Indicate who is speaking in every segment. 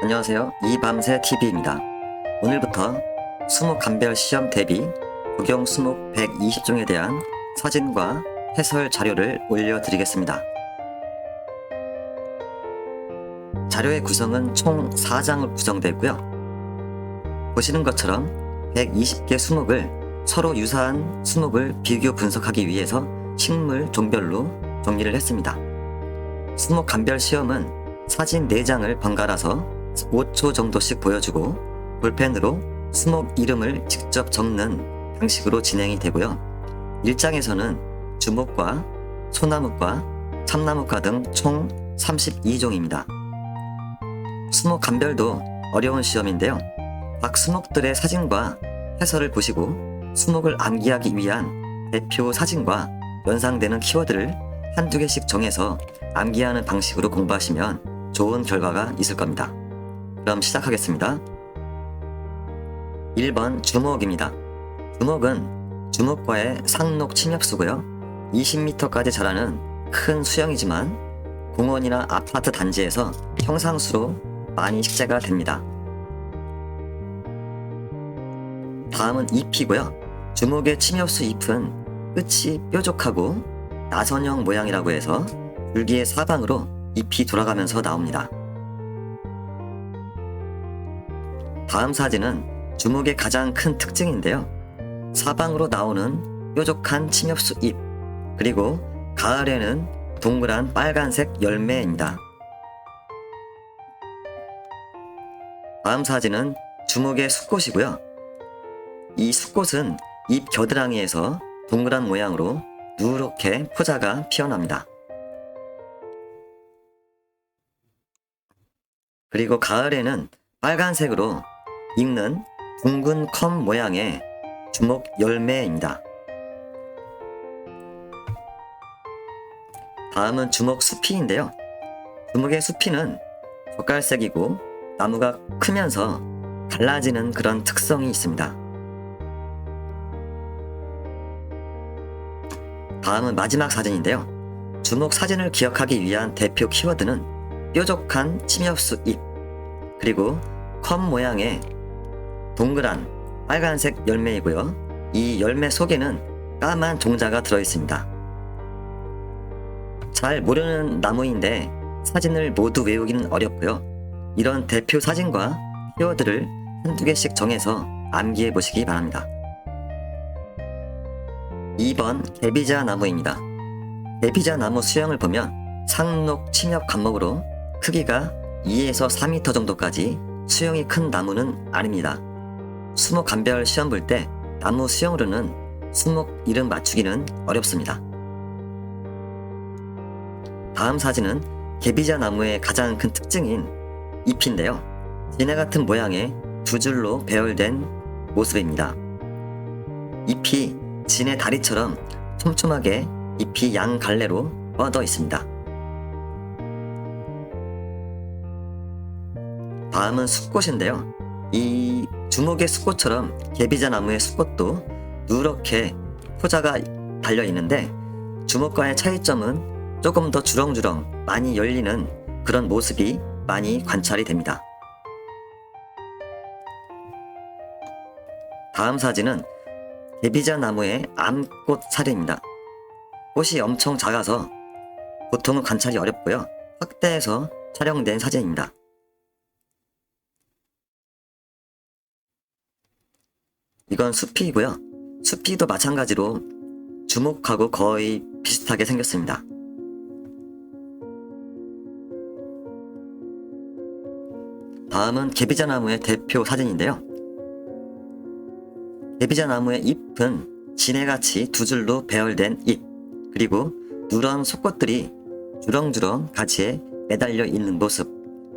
Speaker 1: 안녕하세요. 이밤새 TV입니다. 오늘부터 수목 감별 시험 대비 국영 수목 120종에 대한 사진과 해설 자료를 올려드리겠습니다. 자료의 구성은 총 4장으로 구성되어 있고요. 보시는 것처럼 120개 수목을 서로 유사한 수목을 비교 분석하기 위해서 식물 종별로 정리를 했습니다. 수목 감별 시험은 사진 4장을 번갈아서 5초 정도씩 보여주고 볼펜으로 수목 이름을 직접 적는 방식으로 진행이 되고요. 1장에서는 주목과 소나무과 참나무과 등 총 32종입니다. 수목 감별도 어려운 시험인데요. 각 수목들의 사진과 해설을 보시고 수목을 암기하기 위한 대표 사진과 연상되는 키워드를 한두 개씩 정해서 암기하는 방식으로 공부하시면 좋은 결과가 있을 겁니다. 그럼 시작하겠습니다. 1번 주목입니다. 주목은 주목과의 상록 침엽수고요. 20m까지 자라는 큰 수영이지만 공원이나 아파트 단지에서 평상수로 많이 식재가 됩니다. 다음은 잎이고요. 주목의 침엽수 잎은 끝이 뾰족하고 나선형 모양이라고 해서 줄기의 사방으로 잎이 돌아가면서 나옵니다. 다음 사진은 주목의 가장 큰 특징인데요. 사방으로 나오는 뾰족한 침엽수 잎, 그리고 가을에는 동그란 빨간색 열매입니다. 다음 사진은 주목의 숫꽃이고요. 이 숫꽃은 잎 겨드랑이에서 동그란 모양으로 누렇게 포자가 피어납니다. 그리고 가을에는 빨간색으로 익는 둥근 컵 모양의 주목 열매입니다. 다음은 주목 수피인데요. 주목의 수피는 젓갈색이고 나무가 크면서 갈라지는 그런 특성이 있습니다. 다음은 마지막 사진인데요. 주목 사진을 기억하기 위한 대표 키워드는 뾰족한 침엽수 잎, 그리고 컵 모양의 동그란 빨간색 열매이고요. 이 열매 속에는 까만 종자가 들어있습니다. 잘 모르는 나무인데 사진을 모두 외우기는 어렵고요. 이런 대표 사진과 키워드를 한두 개씩 정해서 암기해 보시기 바랍니다. 2번 개비자 나무입니다. 개비자 나무 수형을 보면 상록 침엽 관목으로 크기가 2에서 4m 정도까지 수형이 큰 나무는 아닙니다. 수목 감별 시험 볼 때 나무 수형으로는 수목 이름 맞추기는 어렵습니다. 다음 사진은 개비자 나무의 가장 큰 특징인 잎인데요. 지네 같은 모양의 두 줄로 배열된 모습입니다. 잎이 지네 다리처럼 촘촘하게 잎이 양 갈래로 뻗어 있습니다. 다음은 숫꽃인데요. 이 주목의 숫꽃처럼 개비자 나무의 숫꽃도 누렇게 포자가 달려 있는데 주목과의 차이점은 조금 더 주렁주렁 많이 열리는 그런 모습이 많이 관찰이 됩니다. 다음 사진은 개비자 나무의 암꽃 사례입니다. 꽃이 엄청 작아서 보통은 관찰이 어렵고요. 확대해서 촬영된 사진입니다. 이건 수피이고요. 수피도 마찬가지로 주목하고 거의 비슷하게 생겼습니다. 다음은 개비자 나무의 대표 사진인데요. 개비자 나무의 잎은 지네같이 두 줄로 배열된 잎, 그리고 누런 솟꽃들이 주렁주렁 가지에 매달려 있는 모습,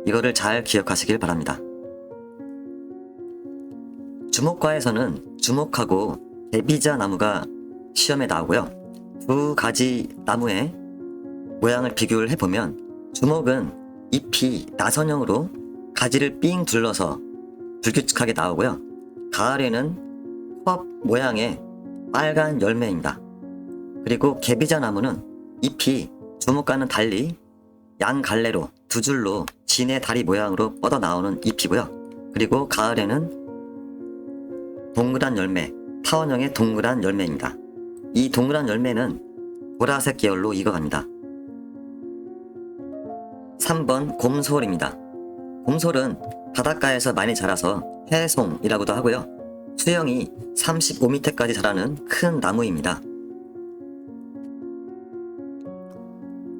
Speaker 1: 이거를 잘 기억하시길 바랍니다. 주목과에서는 주목하고 개비자 나무가 시험에 나오고요. 두 가지 나무의 모양을 비교를 해보면 주목은 잎이 나선형으로 가지를 삥 둘러서 불규칙하게 나오고요. 가을에는 컵 모양의 빨간 열매입니다. 그리고 개비자 나무는 잎이 주목과는 달리 양 갈래로 두 줄로 진의 다리 모양으로 뻗어나오는 잎이고요. 그리고 가을에는 동그란 열매, 타원형의 동그란 열매입니다. 이 동그란 열매는 보라색 계열로 익어갑니다. 3번 곰솔입니다. 곰솔은 바닷가에서 많이 자라서 해송이라고도 하고요. 수영이 35m까지 자라는 큰 나무입니다.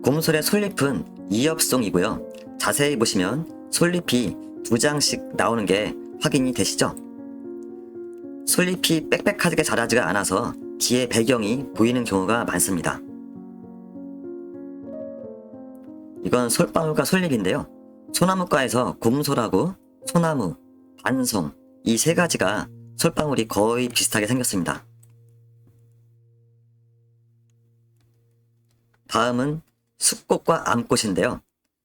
Speaker 1: 곰솔의 솔잎은 이엽송이고요. 자세히 보시면 솔잎이 2장씩 나오는 게 확인이 되시죠? 솔잎이 빽빽하게 자라지가 않아서 뒤에 배경이 보이는 경우가 많습니다. 이건 솔방울과 솔잎인데요. 소나무과에서 곰솔하고 소나무, 반송 이 세 가지가 솔방울이 거의 비슷하게 생겼습니다. 다음은 숫꽃과 암꽃인데요.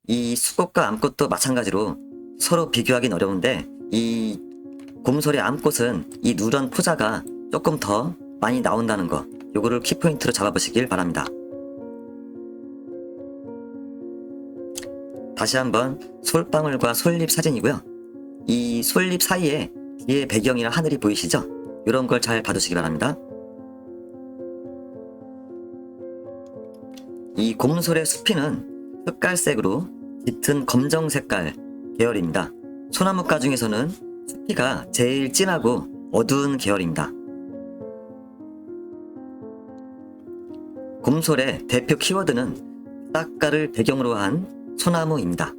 Speaker 1: 이 숫꽃과 암꽃도 마찬가지로 서로 비교하기는 어려운데 이 곰솔의 암꽃은 이 누런 포자가 조금 더 많이 나온다는 거, 요거를 키포인트로 잡아보시길 바랍니다. 다시 한번 솔방울과 솔잎 사진이고요. 이 솔잎 사이에 뒤에 배경이나 하늘이 보이시죠? 이런 걸 잘 봐두시기 바랍니다. 이 곰솔의 수피는 흑갈색으로 짙은 검정 색깔 계열입니다. 소나무과 중에서는 수피가 제일 진하고 어두운 계열입니다. 곰솔의 대표 키워드는 바닷가를 배경으로 한 소나무입니다.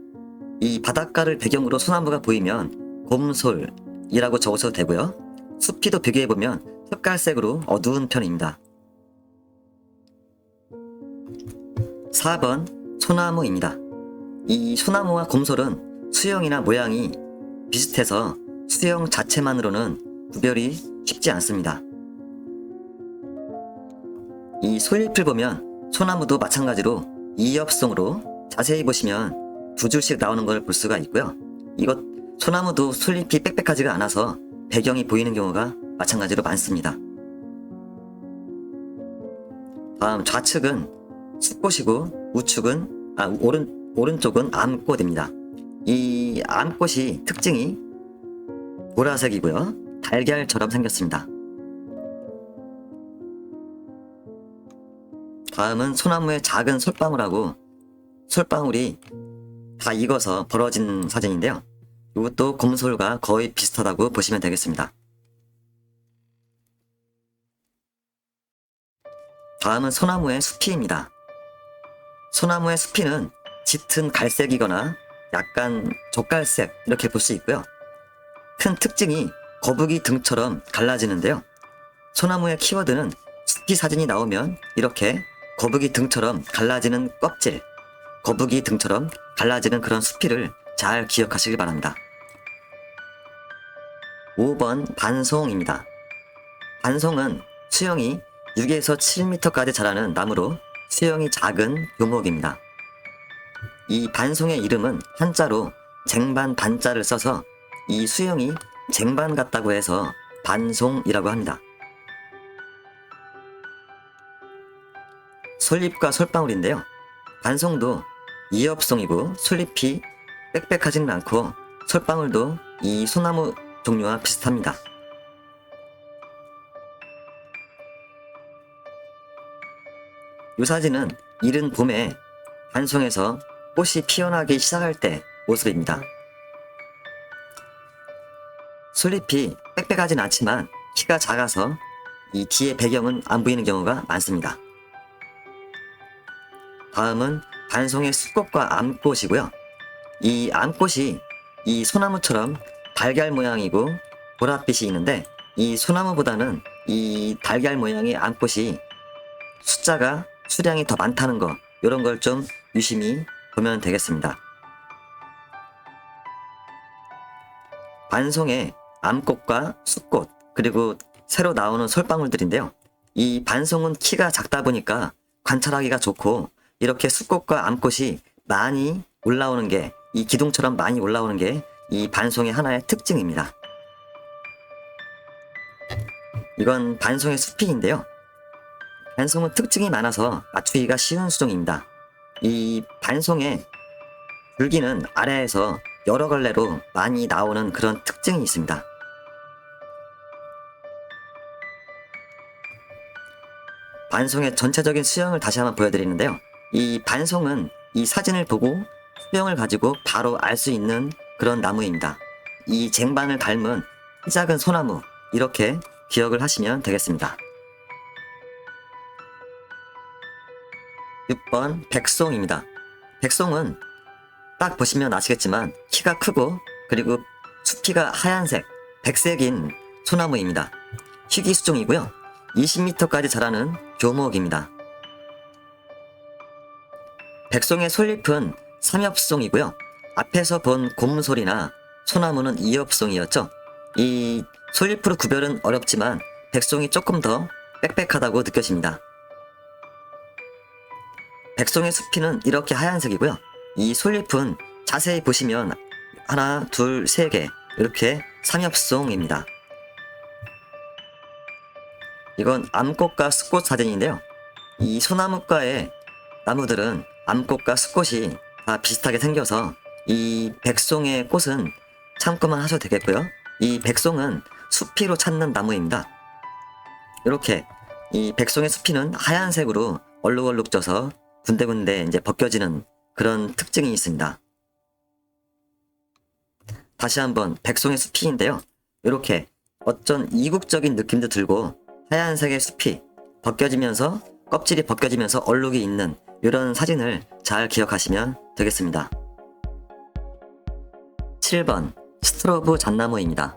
Speaker 1: 이 바닷가를 배경으로 소나무가 보이면 곰솔이라고 적으셔도 되고요. 수피도 비교해보면 흑갈색으로 어두운 편입니다. 4번 소나무입니다. 이 소나무와 곰솔은 수영이나 모양이 비슷해서 수영 자체만으로는 구별이 쉽지 않습니다. 이 솔잎을 보면 소나무도 마찬가지로 이엽송으로 자세히 보시면 2줄씩 나오는 걸 볼 수가 있고요. 이것 소나무도 솔잎이 빽빽하지가 않아서 배경이 보이는 경우가 마찬가지로 많습니다. 다음 좌측은 숫꽃이고 우측은 오른쪽은 암꽃입니다. 이 암꽃이 특징이 보라색이고요. 달걀처럼 생겼습니다. 다음은 소나무의 작은 솔방울하고 솔방울이 다 익어서 벌어진 사진인데요. 이것도 곰솔과 거의 비슷하다고 보시면 되겠습니다. 다음은 소나무의 수피입니다. 소나무의 수피는 짙은 갈색이거나 약간 젓갈색 이렇게 볼 수 있고요. 큰 특징이 거북이 등처럼 갈라지는데요. 소나무의 키워드는 수피 사진이 나오면 이렇게 거북이 등처럼 갈라지는 껍질, 거북이 등처럼 갈라지는 그런 수피를 잘 기억하시길 바랍니다. 5번 반송입니다. 반송은 수영이 6에서 7m까지 자라는 나무로 수영이 작은 묘목입니다. 이 반송의 이름은 한자로 쟁반 반자를 써서 이 수영이 쟁반 같다고 해서 반송이라고 합니다. 솔잎과 솔방울인데요. 반송도 이엽송이고 솔잎이 빽빽하지는 않고 솔방울도 이 소나무 종류와 비슷합니다. 이 사진은 이른 봄에 반송에서 꽃이 피어나기 시작할 때 모습입니다. 솔잎이 빽빽하진 않지만 키가 작아서 이 뒤에 배경은 안 보이는 경우가 많습니다. 다음은 반송의 숫꽃과 암꽃이고요. 이 암꽃이 이 소나무처럼 달걀 모양이고 보랏빛이 있는데 이 소나무보다는 이 달걀 모양의 암꽃이 숫자가 수량이 더 많다는 거, 이런 걸 좀 유심히 보면 되겠습니다. 반송의 암꽃과 숫꽃 그리고 새로 나오는 솔방울들인데요. 이 반송은 키가 작다 보니까 관찰하기가 좋고 이렇게 숫꽃과 암꽃이 많이 올라오는 게 이 기둥처럼 많이 올라오는 게 이 반송의 하나의 특징입니다. 이건 반송의 수피인데요. 반송은 특징이 많아서 맞추기가 쉬운 수종입니다. 이 반송의 줄기는 아래에서 여러 갈래로 많이 나오는 그런 특징이 있습니다. 반송의 전체적인 수영을 다시 한번 보여드리는데요. 이 반송은 이 사진을 보고 수영을 가지고 바로 알 수 있는 그런 나무입니다. 이 쟁반을 닮은 작은 소나무, 이렇게 기억을 하시면 되겠습니다. 6번 백송입니다. 백송은 딱 보시면 아시겠지만 키가 크고 그리고 수피가 하얀색, 백색인 소나무입니다. 희귀수종이고요. 20m까지 자라는 교목입니다. 백송의 솔잎은 삼엽송이고요. 앞에서 본 곰솔이나 소나무는 이엽송이었죠. 이 솔잎으로 구별은 어렵지만 백송이 조금 더 빽빽하다고 느껴집니다. 백송의 수피는 이렇게 하얀색이고요. 이 솔잎은 자세히 보시면 하나, 둘, 세 개 이렇게 삼엽송입니다. 이건 암꽃과 숫꽃 사진인데요. 이 소나무과의 나무들은 암꽃과 숫꽃이 다 비슷하게 생겨서 이 백송의 꽃은 참고만 하셔도 되겠고요. 이 백송은 수피로 찾는 나무입니다. 이렇게 이 백송의 수피는 하얀색으로 얼룩얼룩 져서 군데군데 이제 벗겨지는 그런 특징이 있습니다. 다시 한번 백송의 수피인데요. 이렇게 어쩐 이국적인 느낌도 들고 하얀색의 숲이 벗겨지면서 껍질이 벗겨지면서 얼룩이 있는 이런 사진을 잘 기억하시면 되겠습니다. 7번 스트로브 잣나무입니다.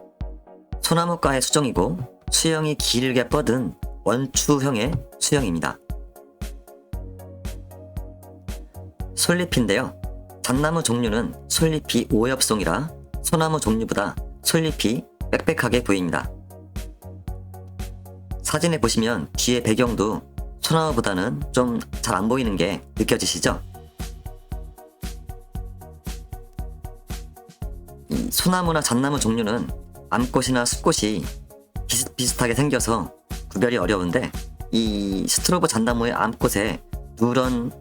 Speaker 1: 소나무과의 수종이고 수영이 길게 뻗은 원추형의 수영입니다. 솔잎인데요. 잣나무 종류는 솔잎이 오엽송이라 소나무 종류보다 솔잎이 빽빽하게 보입니다. 사진에 보시면 뒤에 배경도 소나무보다는 좀 잘 안 보이는 게 느껴지시죠? 이 소나무나 잣나무 종류는 암꽃이나 숫꽃이 비슷비슷하게 생겨서 구별이 어려운데 이 스트로브 잣나무의 암꽃에 누런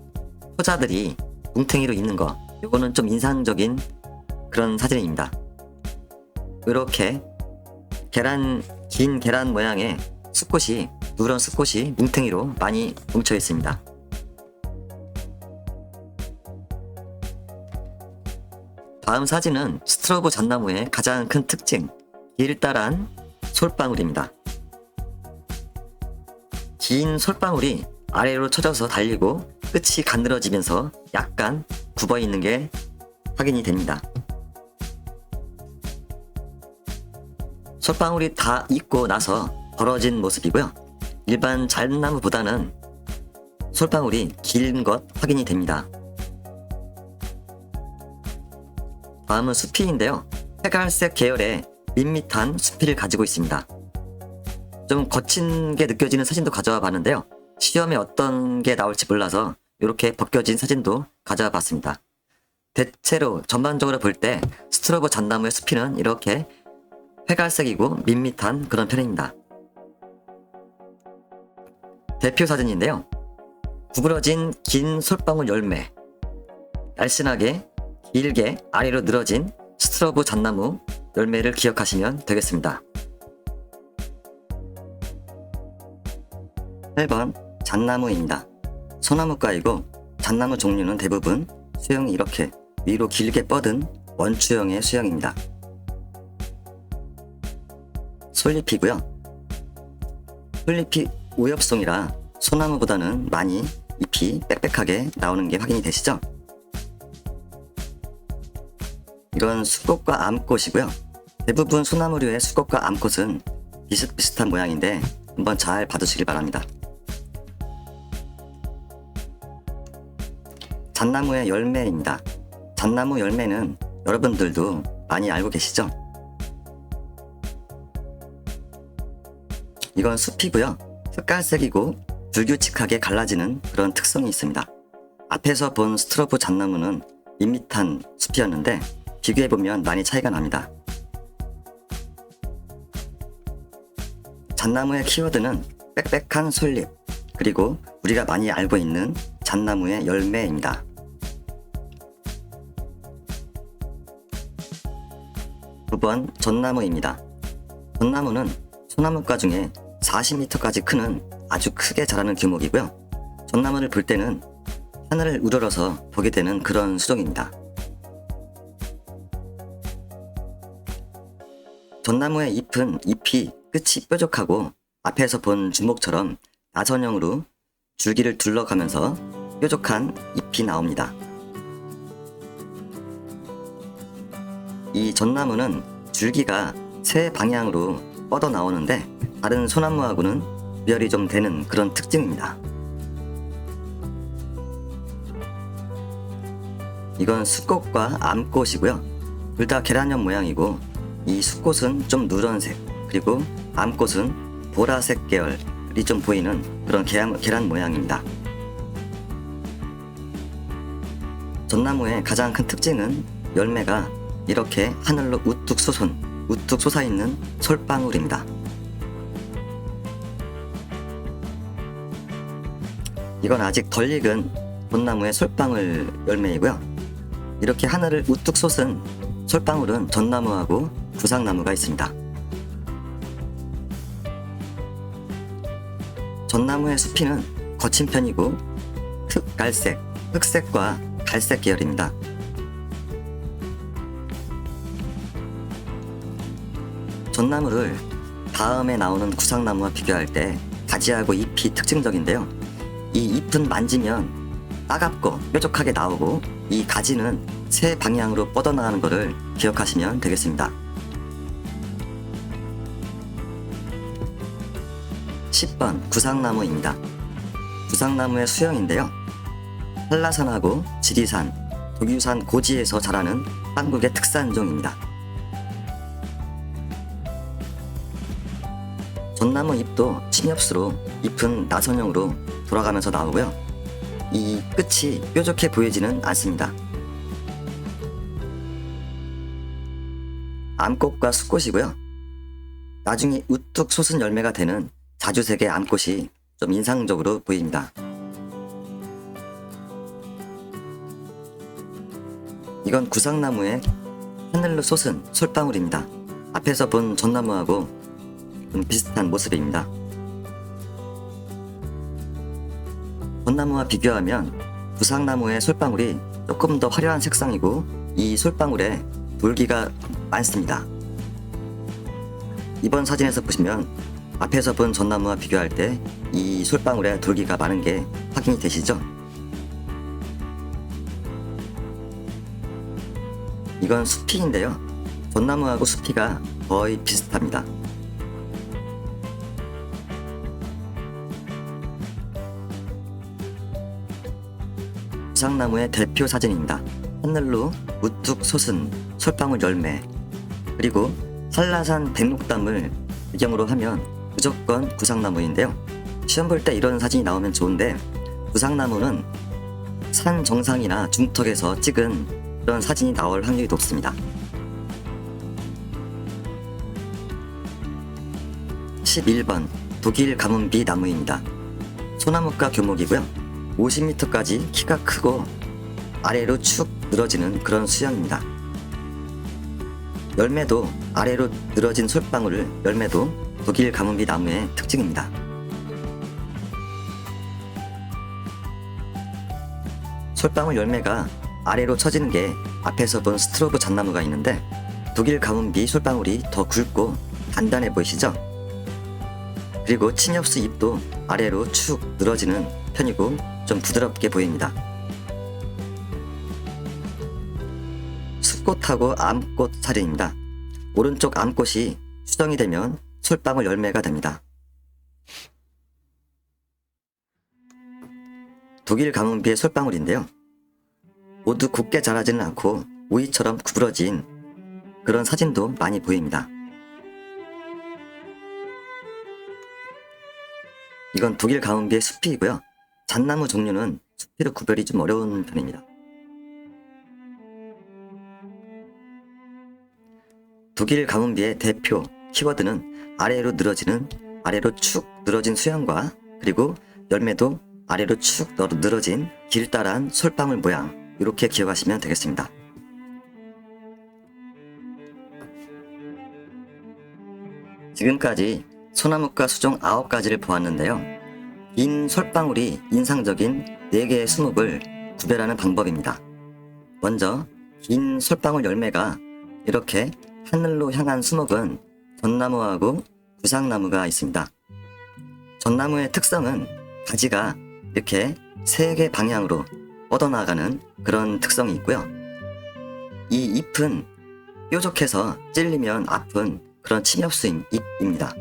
Speaker 1: 포자들이 뭉탱이로 있는 거, 이거는 좀 인상적인 그런 사진입니다. 이렇게 긴 계란 모양의 숫꽃이, 누런 숫꽃이 뭉탱이로 많이 뭉쳐 있습니다. 다음 사진은 스트로브 잣나무의 가장 큰 특징, 길다란 솔방울입니다. 긴 솔방울이 아래로 쳐져서 달리고 끝이 가늘어지면서 약간 굽어 있는 게 확인이 됩니다. 솔방울이 다 익고 나서 벌어진 모습이고요. 일반 잣나무보다는 솔방울이 긴 것 확인이 됩니다. 다음은 수피인데요. 회갈색 계열의 밋밋한 수피를 가지고 있습니다. 좀 거친 게 느껴지는 사진도 가져와 봤는데요. 시험에 어떤 게 나올지 몰라서 이렇게 벗겨진 사진도 가져와 봤습니다. 대체로 전반적으로 볼 때 스트로브 잣나무의 수피는 이렇게 회갈색이고 밋밋한 그런 편입니다. 대표 사진인데요. 구부러진 긴 솔방울 열매, 날씬하게 길게 아래로 늘어진 스트로브 잣나무 열매를 기억하시면 되겠습니다. 8번 잣나무입니다. 소나무과이고 잣나무 종류는 대부분 수영이 이렇게 위로 길게 뻗은 원추형의 수영입니다. 솔잎이고요. 솔잎이 오엽송이라 소나무보다는 많이 잎이 빽빽하게 나오는 게 확인이 되시죠? 이건 숫꽃과 암꽃이고요. 대부분 소나무류의 숫꽃과 암꽃은 비슷비슷한 모양인데 한번 잘 봐두시길 바랍니다. 잣나무의 열매입니다. 잣나무 열매는 여러분들도 많이 알고 계시죠? 이건 숲이고요. 흑갈색이고 불규칙하게 갈라지는 그런 특성이 있습니다. 앞에서 본 스트로브 잣나무는 밋밋한 숲이었는데 비교해보면 많이 차이가 납니다. 잣나무의 키워드는 빽빽한 솔잎, 그리고 우리가 많이 알고 있는 잣나무의 열매입니다. 9번 전나무입니다. 전나무는 소나무과 중에 40m까지 크는 아주 크게 자라는 규모이고요. 전나무를 볼 때는 하늘을 우러러서 보게 되는 그런 수종입니다. 전나무의 잎이 끝이 뾰족하고 앞에서 본 주먹처럼 나선형으로 줄기를 둘러가면서 뾰족한 잎이 나옵니다. 이 전나무는 줄기가 세 방향으로 뻗어 나오는데 다른 소나무하고는 구별이 좀 되는 그런 특징입니다. 이건 숫꽃과 암꽃이고요. 둘 다 계란형 모양이고 이 숫꽃은 좀 누런색, 그리고 암꽃은 보라색 계열이 좀 보이는 그런 계란 모양입니다. 전나무의 가장 큰 특징은 열매가 이렇게 하늘로 우뚝 솟아있는 솔방울입니다. 이건 아직 덜 익은 전나무의 솔방울 열매이고요. 이렇게 하늘을 우뚝 솟은 솔방울은 전나무하고 구상나무가 있습니다. 전나무의 수피는 거친 편이고 흑색과 갈색 계열입니다. 전나무를 다음에 나오는 구상나무와 비교할 때 가지하고 잎이 특징적인데요. 이 잎은 만지면 따갑고 뾰족하게 나오고 이 가지는 세 방향으로 뻗어나가는 것을 기억하시면 되겠습니다. 10번 구상나무입니다. 구상나무의 수형인데요. 한라산하고 지리산, 독유산 고지에서 자라는 한국의 특산종입니다. 전나무 잎도 침엽수로 잎은 나선형으로 돌아가면서 나오고요. 이 끝이 뾰족해 보이지는 않습니다. 암꽃과 숫꽃이고요. 나중에 우뚝 솟은 열매가 되는 자주색의 암꽃이 좀 인상적으로 보입니다. 이건 구상나무의 하늘로 솟은 솔방울입니다. 앞에서 본 전나무하고 좀 비슷한 모습입니다. 전나무와 비교하면 구상나무의 솔방울이 조금 더 화려한 색상이고 이 솔방울에 돌기가 많습니다. 이번 사진에서 보시면 앞에서 본 전나무와 비교할 때 이 솔방울에 돌기가 많은 게 확인이 되시죠? 이건 수피인데요. 전나무하고 수피가 거의 비슷합니다. 구상나무의 대표 사진입니다. 하늘로 우뚝 솟은 솔방울 열매, 그리고 한라산 백록담을 배경으로 하면 무조건 구상나무인데요. 시험 볼 때 이런 사진이 나오면 좋은데 구상나무는 산 정상이나 중턱에서 찍은 그런 사진이 나올 확률이 높습니다. 11번 독일 가문비 나무입니다. 소나무과 교목이고요. 50m까지 키가 크고 아래로 축 늘어지는 그런 수형입니다. 열매도 아래로 늘어진 솔방울 열매도 독일 가문비 나무의 특징입니다. 솔방울 열매가 아래로 처지는 게 앞에서 본 스트로브 잣나무가 있는데 독일 가문비 솔방울이 더 굵고 단단해 보이시죠? 그리고 침엽수 잎도 아래로 축 늘어지는 편이고 좀 부드럽게 보입니다. 숫꽃하고 암꽃 사진입니다. 오른쪽 암꽃이 수정이 되면 솔방울 열매가 됩니다. 독일 가문비의 솔방울인데요. 모두 곱게 자라지는 않고 오이처럼 구부러진 그런 사진도 많이 보입니다. 이건 독일 가문비의 수피이고요. 잣나무 종류는 수피로 구별이 좀 어려운 편입니다. 독일 가문비의 대표 키워드는 아래로 축 늘어진 수형과 그리고 열매도 아래로 축 늘어진 길다란 솔방울 모양, 이렇게 기억하시면 되겠습니다. 지금까지 소나무과 수종 9가지를 보았는데요. 긴 솔방울이 인상적인 4개의 수목을 구별하는 방법입니다. 먼저 긴 솔방울 열매가 이렇게 하늘로 향한 수목은 전나무하고 구상나무가 있습니다. 전나무의 특성은 가지가 이렇게 3개 방향으로 뻗어나가는 그런 특성이 있고요. 이 잎은 뾰족해서 찔리면 아픈 그런 침엽수인 잎입니다.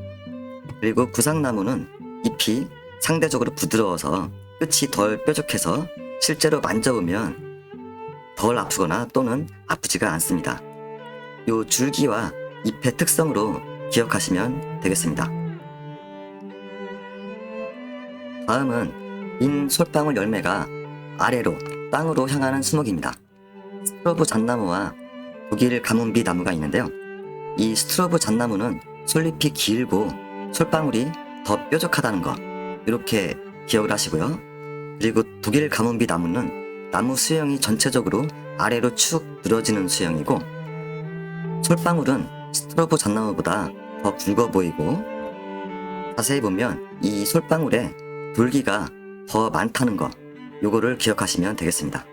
Speaker 1: 그리고 구상나무는 잎이 상대적으로 부드러워서 끝이 덜 뾰족해서 실제로 만져보면 덜 아프거나 또는 아프지가 않습니다. 이 줄기와 잎의 특성으로 기억하시면 되겠습니다. 다음은 긴 솔방울 열매가 아래로 땅으로 향하는 수목입니다. 스트로브 잣나무와 독일 가문비 나무가 있는데요. 이 스트로브 잣나무는 솔잎이 길고 솔방울이 더 뾰족하다는 것, 이렇게 기억을 하시고요. 그리고 독일 가문비 나무는 나무 수형이 전체적으로 아래로 축 늘어지는 수형이고, 솔방울은 스트로브 잣나무보다 더 굵어 보이고, 자세히 보면 이 솔방울에 돌기가 더 많다는 거, 요거를 기억하시면 되겠습니다.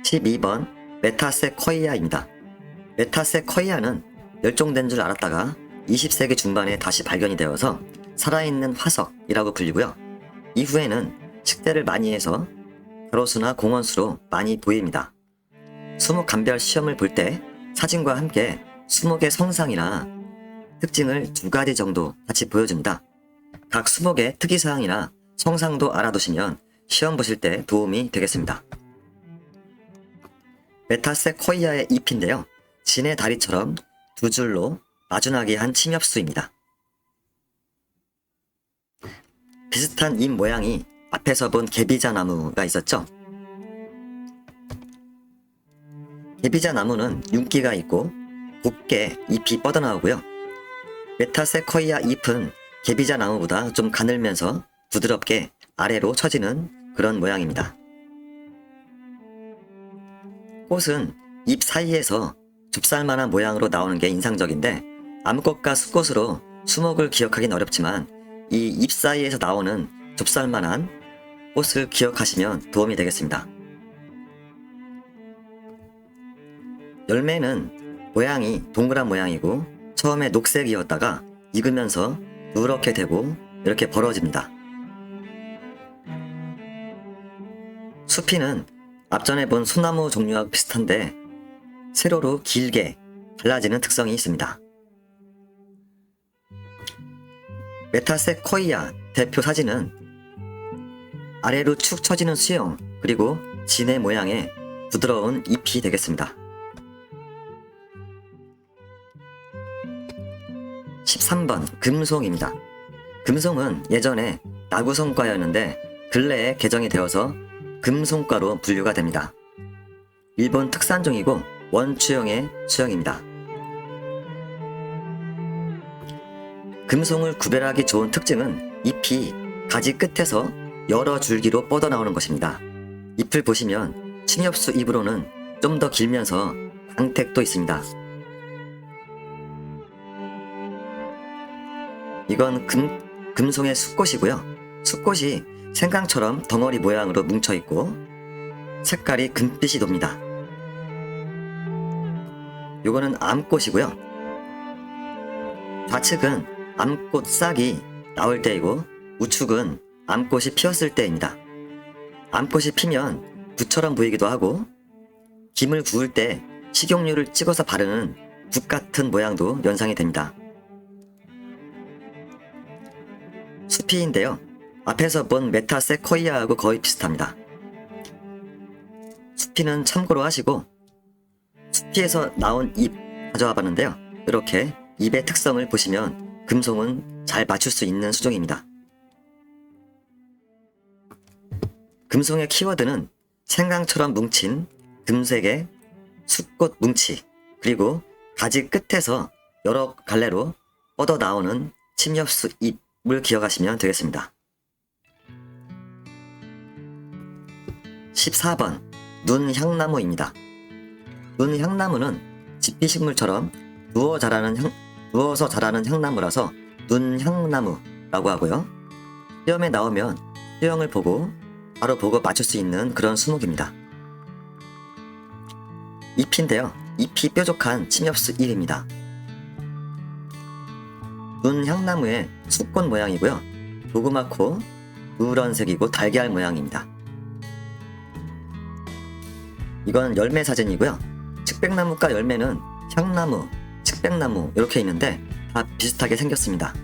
Speaker 1: 12번 메타세쿼이아입니다. 메타세쿼이아는 멸종된 줄 알았다가 20세기 중반에 다시 발견이 되어서 살아있는 화석이라고 불리고요. 이후에는 식대를 많이 해서 가로수나 공원수로 많이 보입니다. 수목 감별 시험을 볼 때 사진과 함께 수목의 성상이나 특징을 2가지 정도 같이 보여줍니다. 각 수목의 특이사항이나 성상도 알아두시면 시험 보실 때 도움이 되겠습니다. 메타세쿼이아의 잎인데요. 진의 다리처럼 2줄로 나준하게 한 침엽수입니다. 비슷한 잎 모양이 앞에서 본 개비자 나무가 있었죠. 개비자 나무는 윤기가 있고 곱게 잎이 뻗어나오고요. 메타세쿼이아 잎은 개비자 나무보다 좀 가늘면서 부드럽게 아래로 처지는 그런 모양입니다. 꽃은 잎 사이에서 좁쌀만한 모양으로 나오는 게 인상적인데, 암꽃과 숫꽃으로 수목을 기억하기는 어렵지만 이 잎 사이에서 나오는 좁쌀만한 꽃을 기억하시면 도움이 되겠습니다. 열매는 모양이 동그란 모양이고 처음에 녹색이었다가 익으면서 누렇게 되고 이렇게 벌어집니다. 수피는 앞전에 본 소나무 종류와 비슷한데 세로로 길게 갈라지는 특성이 있습니다. 메타세쿼이아 대표 사진은 아래로 축 처지는 수형, 그리고 진의 모양의 부드러운 잎이 되겠습니다. 13번 금송입니다. 금송은 예전에 나구송과였는데 근래에 개정이 되어서 금송과로 분류가 됩니다. 일본 특산종이고 원추형의 수형입니다. 금송을 구별하기 좋은 특징은 잎이 가지 끝에서 여러 줄기로 뻗어나오는 것입니다. 잎을 보시면 침엽수 잎으로는 좀 더 길면서 광택도 있습니다. 이건 금송의 숫꽃이고요. 숫꽃이 생강처럼 덩어리 모양으로 뭉쳐있고 색깔이 금빛이 돕니다. 요거는 암꽃이고요. 좌측은 암꽃 싹이 나올 때이고 우측은 암꽃이 피었을 때입니다. 암꽃이 피면 붓처럼 보이기도 하고 김을 구울 때 식용유를 찍어서 바르는 붓 같은 모양도 연상이 됩니다. 수피인데요. 앞에서 본 메타세쿼이아하고 거의 비슷합니다. 수피는 참고로 하시고, 수피에서 나온 잎 가져와 봤는데요. 이렇게 잎의 특성을 보시면 금송은 잘 맞출 수 있는 수종입니다. 금송의 키워드는 생강처럼 뭉친 금색의 숫꽃 뭉치, 그리고 가지 끝에서 여러 갈래로 뻗어 나오는 침엽수 잎을 기억하시면 되겠습니다. 14번 눈향나무입니다. 눈향나무는 집비식물처럼 누워서 자라는 향나무라서 눈향나무라고 하고요. 시험에 나오면 수영을 바로 보고 맞출 수 있는 그런 수목입니다. 잎인데요. 잎이 뾰족한 침엽수 잎입니다. 눈향나무의 숫꽃 모양이고요. 조그맣고 누런색이고 달걀 모양입니다. 이건 열매 사진이고요. 측백나무과 열매는 향나무, 측백나무 이렇게 있는데 다 비슷하게 생겼습니다.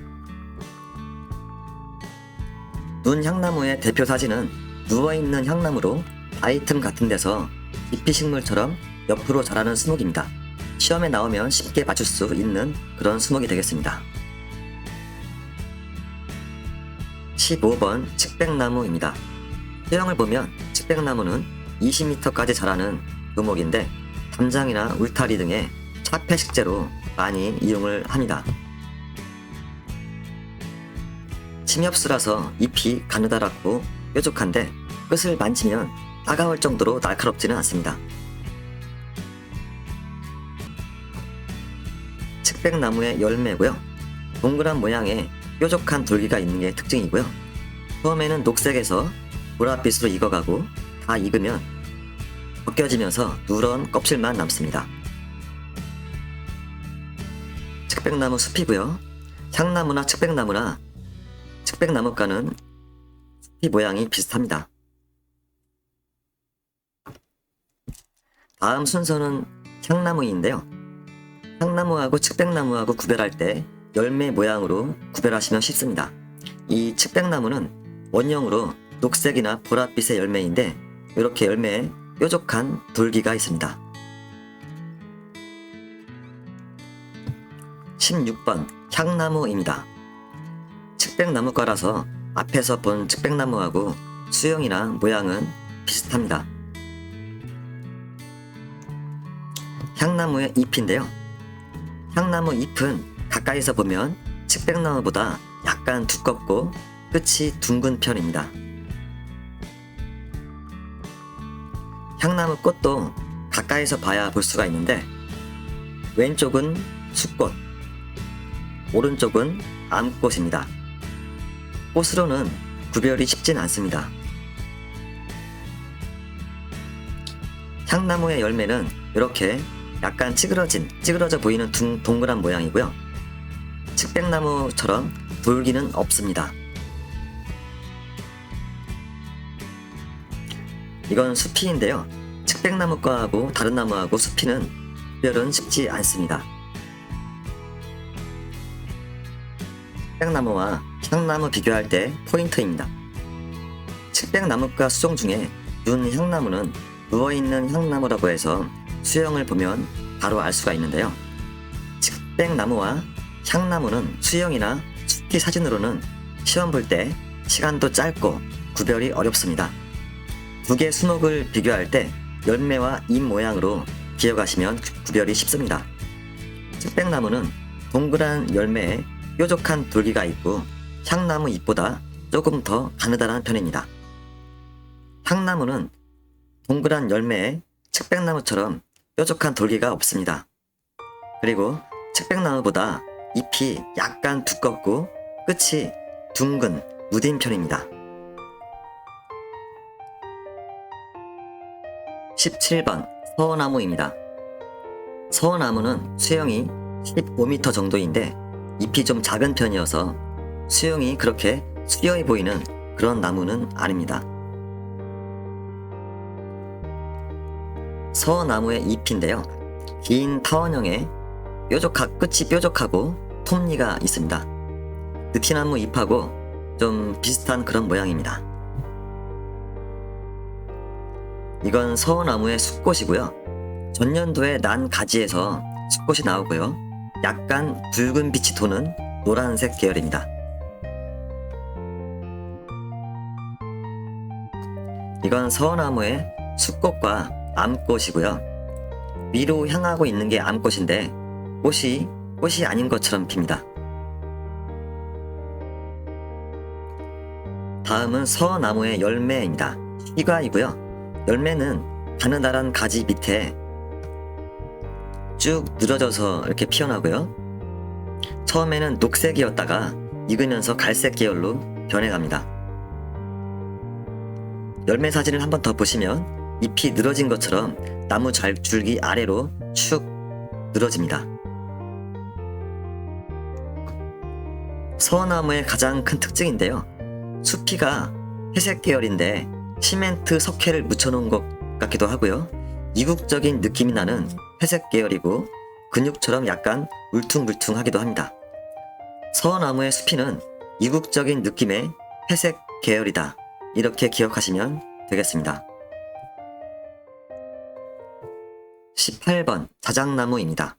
Speaker 1: 눈향나무의 대표 사진은 누워있는 향나무로 바위 틈 같은 데서 잎이식물처럼 옆으로 자라는 수목입니다. 시험에 나오면 쉽게 맞출 수 있는 그런 수목이 되겠습니다. 15번 측백나무입니다. 수영을 보면 측백나무는 20m까지 자라는 묘목인데 담장이나 울타리 등의 차폐식재로 많이 이용을 합니다. 침엽수라서 잎이 가느다랗고 뾰족한데 끝을 만지면 따가울 정도로 날카롭지는 않습니다. 측백나무의 열매고요. 동그란 모양의 뾰족한 돌기가 있는 게 특징이고요. 처음에는 녹색에서 보랏빛으로 익어가고 다 익으면 벗겨지면서 누런 껍질만 남습니다. 측백나무 숲이고요. 향나무나 측백나무과는 숲이 모양이 비슷합니다. 다음 순서는 향나무인데요. 향나무하고 측백나무하고 구별할 때 열매 모양으로 구별하시면 쉽습니다. 이 측백나무는 원형으로 녹색이나 보랏빛의 열매인데 이렇게 열매에 뾰족한 돌기가 있습니다. 16번 향나무입니다. 측백나무과라서 앞에서 본 측백나무하고 수형이나 모양은 비슷합니다. 향나무의 잎인데요. 향나무 잎은 가까이서 보면 측백나무보다 약간 두껍고 끝이 둥근 편입니다. 향나무 꽃도 가까이서 봐야 볼 수가 있는데 왼쪽은 숫꽃, 오른쪽은 암꽃입니다. 꽃으로는 구별이 쉽진 않습니다. 향나무의 열매는 이렇게 약간 찌그러져 보이는 동그란 모양이고요. 측백나무처럼 돌기는 없습니다. 이건 수피인데요. 측백나무과하고 다른 나무하고 수피는 구별은 쉽지 않습니다. 측백나무와 향나무 비교할 때 포인트입니다. 측백나무과 수종 중에 눈향나무는 누워있는 향나무라고 해서 수형을 보면 바로 알 수가 있는데요. 측백나무와 향나무는 수형이나 숲이 사진으로는 시험 볼 때 시간도 짧고 구별이 어렵습니다. 두 개 수목을 비교할 때 열매와 잎 모양으로 기억하시면 구별이 쉽습니다. 측백나무는 동그란 열매에 뾰족한 돌기가 있고 향나무 잎보다 조금 더 가느다란 편입니다. 향나무는 동그란 열매에 측백나무처럼 뾰족한 돌기가 없습니다. 그리고 측백나무보다 잎이 약간 두껍고 끝이 둥근 무딘 편입니다. 17번 서나무입니다. 서나무는 수형이 15m 정도인데 잎이 좀 작은 편이어서 수형이 그렇게 수려해 보이는 그런 나무는 아닙니다. 서나무의 잎인데요. 긴 타원형의 끝이 뾰족하고 톱니가 있습니다. 느티나무 잎하고 좀 비슷한 그런 모양입니다. 이건 서나무의 숫꽃이고요. 전년도에 난 가지에서 숫꽃이 나오고요. 약간 붉은 빛이 도는 노란색 계열입니다. 이건 서나무의 숫꽃과 암꽃이고요. 위로 향하고 있는 게 암꽃인데 꽃이 아닌 것처럼 핍니다. 다음은 서나무의 열매입니다. 휘과이고요. 열매는 가느다란 가지 밑에 쭉 늘어져서 이렇게 피어나고요. 처음에는 녹색이었다가 익으면서 갈색 계열로 변해갑니다. 열매 사진을 한번 더 보시면 잎이 늘어진 것처럼 나무 줄기 아래로 축 늘어집니다. 서나무의 가장 큰 특징인데요. 수피가 회색 계열인데 시멘트 석회를 묻혀놓은 것 같기도 하고요. 이국적인 느낌이 나는 회색 계열이고 근육처럼 약간 울퉁불퉁하기도 합니다. 서나무의 수피는 이국적인 느낌의 회색 계열이다. 이렇게 기억하시면 되겠습니다. 18번 자작나무입니다.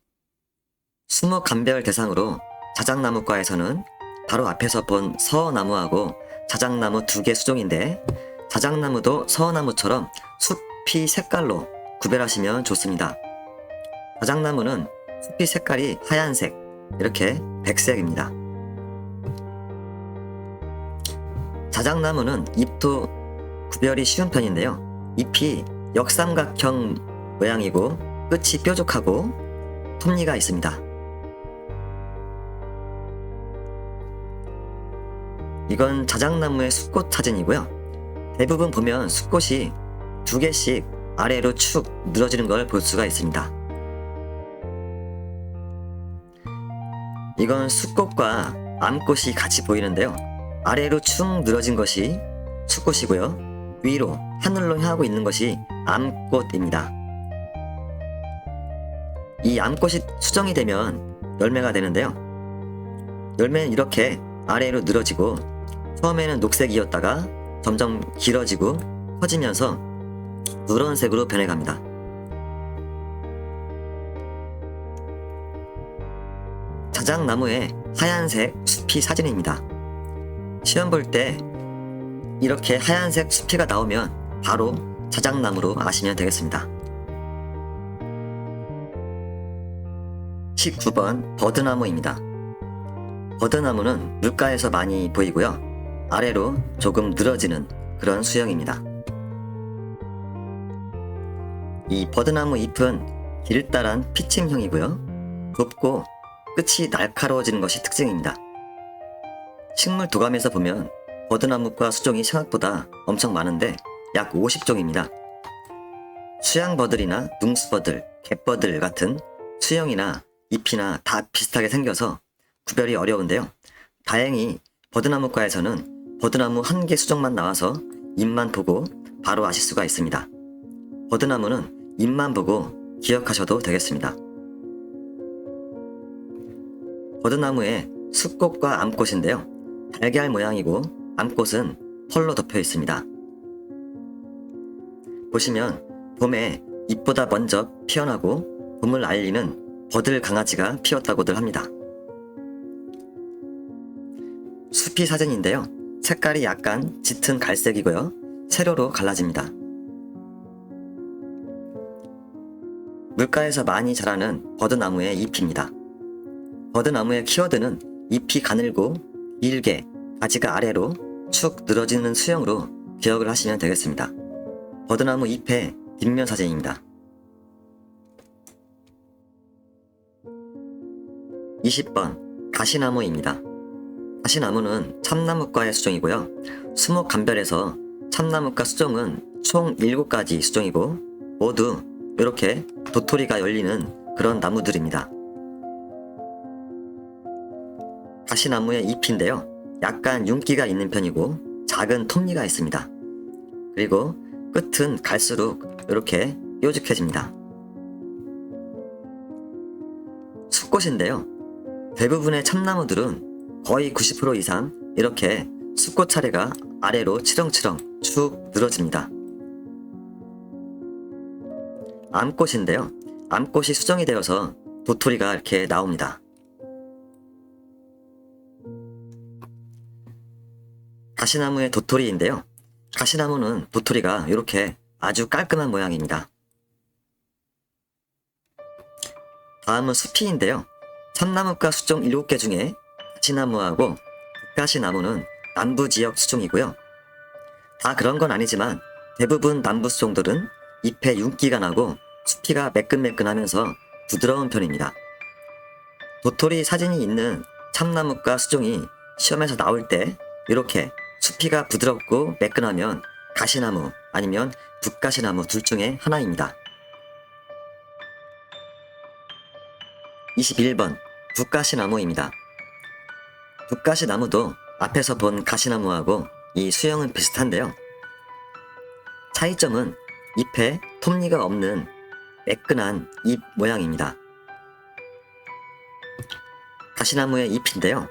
Speaker 1: 수목감별 대상으로 자작나무과에서는 바로 앞에서 본 서나무하고 자작나무 2개 수종인데 자작나무도 서나무처럼 숲이 색깔로 구별하시면 좋습니다. 자작나무는 숲이 색깔이 하얀색, 이렇게 백색입니다. 자작나무는 잎도 구별이 쉬운 편인데요. 잎이 역삼각형 모양이고 끝이 뾰족하고 톱니가 있습니다. 이건 자작나무의 숫꽃 사진이고요. 대부분 보면 숫꽃이 2개씩 아래로 축 늘어지는 걸 볼 수가 있습니다. 이건 숫꽃과 암꽃이 같이 보이는데요. 아래로 축 늘어진 것이 숫꽃이고요. 위로 하늘로 향하고 있는 것이 암꽃입니다. 이 암꽃이 수정이 되면 열매가 되는데요. 열매는 이렇게 아래로 늘어지고 처음에는 녹색이었다가 점점 길어지고 커지면서 누런색으로 변해갑니다. 자작나무의 하얀색 수피 사진입니다. 시험 볼 때 이렇게 하얀색 수피가 나오면 바로 자작나무로 아시면 되겠습니다. 19번 버드나무입니다. 버드나무는 물가에서 많이 보이고요. 아래로 조금 늘어지는 그런 수형입니다. 이 버드나무 잎은 길다란 피침형이고요. 좁고 끝이 날카로워지는 것이 특징입니다. 식물 도감에서 보면 버드나무과 수종이 생각보다 엄청 많은데 약 50종입니다. 수양버들이나 뭉스버들, 갯버들 같은 수형이나 잎이나 다 비슷하게 생겨서 구별이 어려운데요. 다행히 버드나무과에서는 버드나무 1개 수종만 나와서 잎만 보고 바로 아실 수가 있습니다. 버드나무는 잎만 보고 기억하셔도 되겠습니다. 버드나무의 숫꽃과 암꽃인데요. 달걀 모양이고 암꽃은 펄로 덮여 있습니다. 보시면 봄에 잎보다 먼저 피어나고 봄을 알리는 버들 강아지가 피었다고들 합니다. 수피 사진인데요. 색깔이 약간 짙은 갈색이고요. 세로로 갈라집니다. 물가에서 많이 자라는 버드나무의 잎입니다. 버드나무의 키워드는 잎이 가늘고 길게 가지가 아래로 축 늘어지는 수형으로 기억을 하시면 되겠습니다. 버드나무 잎의 뒷면 사진입니다. 20번 가시나무입니다. 가시나무는 참나무과의 수종이고요. 수목감별에서 참나무과 수종은 총 7가지 수종이고 모두 이렇게 도토리가 열리는 그런 나무들입니다. 가시나무의 잎인데요. 약간 윤기가 있는 편이고 작은 톱니가 있습니다. 그리고 끝은 갈수록 이렇게 뾰족해집니다. 숫꽃인데요. 대부분의 참나무들은 거의 90% 이상 이렇게 숫꽃 차례가 아래로 치렁치렁 쭉 늘어집니다. 암꽃인데요. 암꽃이 수정이 되어서 도토리가 이렇게 나옵니다. 가시나무의 도토리인데요. 가시나무는 도토리가 이렇게 아주 깔끔한 모양입니다. 다음은 수피인데요. 참나무과 수종 7개 중에 가시나무하고 북가시나무는 남부지역 수종이고요. 다 그런 건 아니지만 대부분 남부 수종들은 잎에 윤기가 나고 수피가 매끈매끈하면서 부드러운 편입니다. 도토리 사진이 있는 참나무과 수종이 시험에서 나올 때 이렇게 수피가 부드럽고 매끈하면 가시나무 아니면 북가시나무 둘 중에 하나입니다. 21번 북가시나무입니다. 북가시나무도 앞에서 본 가시나무하고 이 수형은 비슷한데요. 차이점은 잎에 톱니가 없는 매끈한 잎 모양입니다. 가시나무의 잎인데요.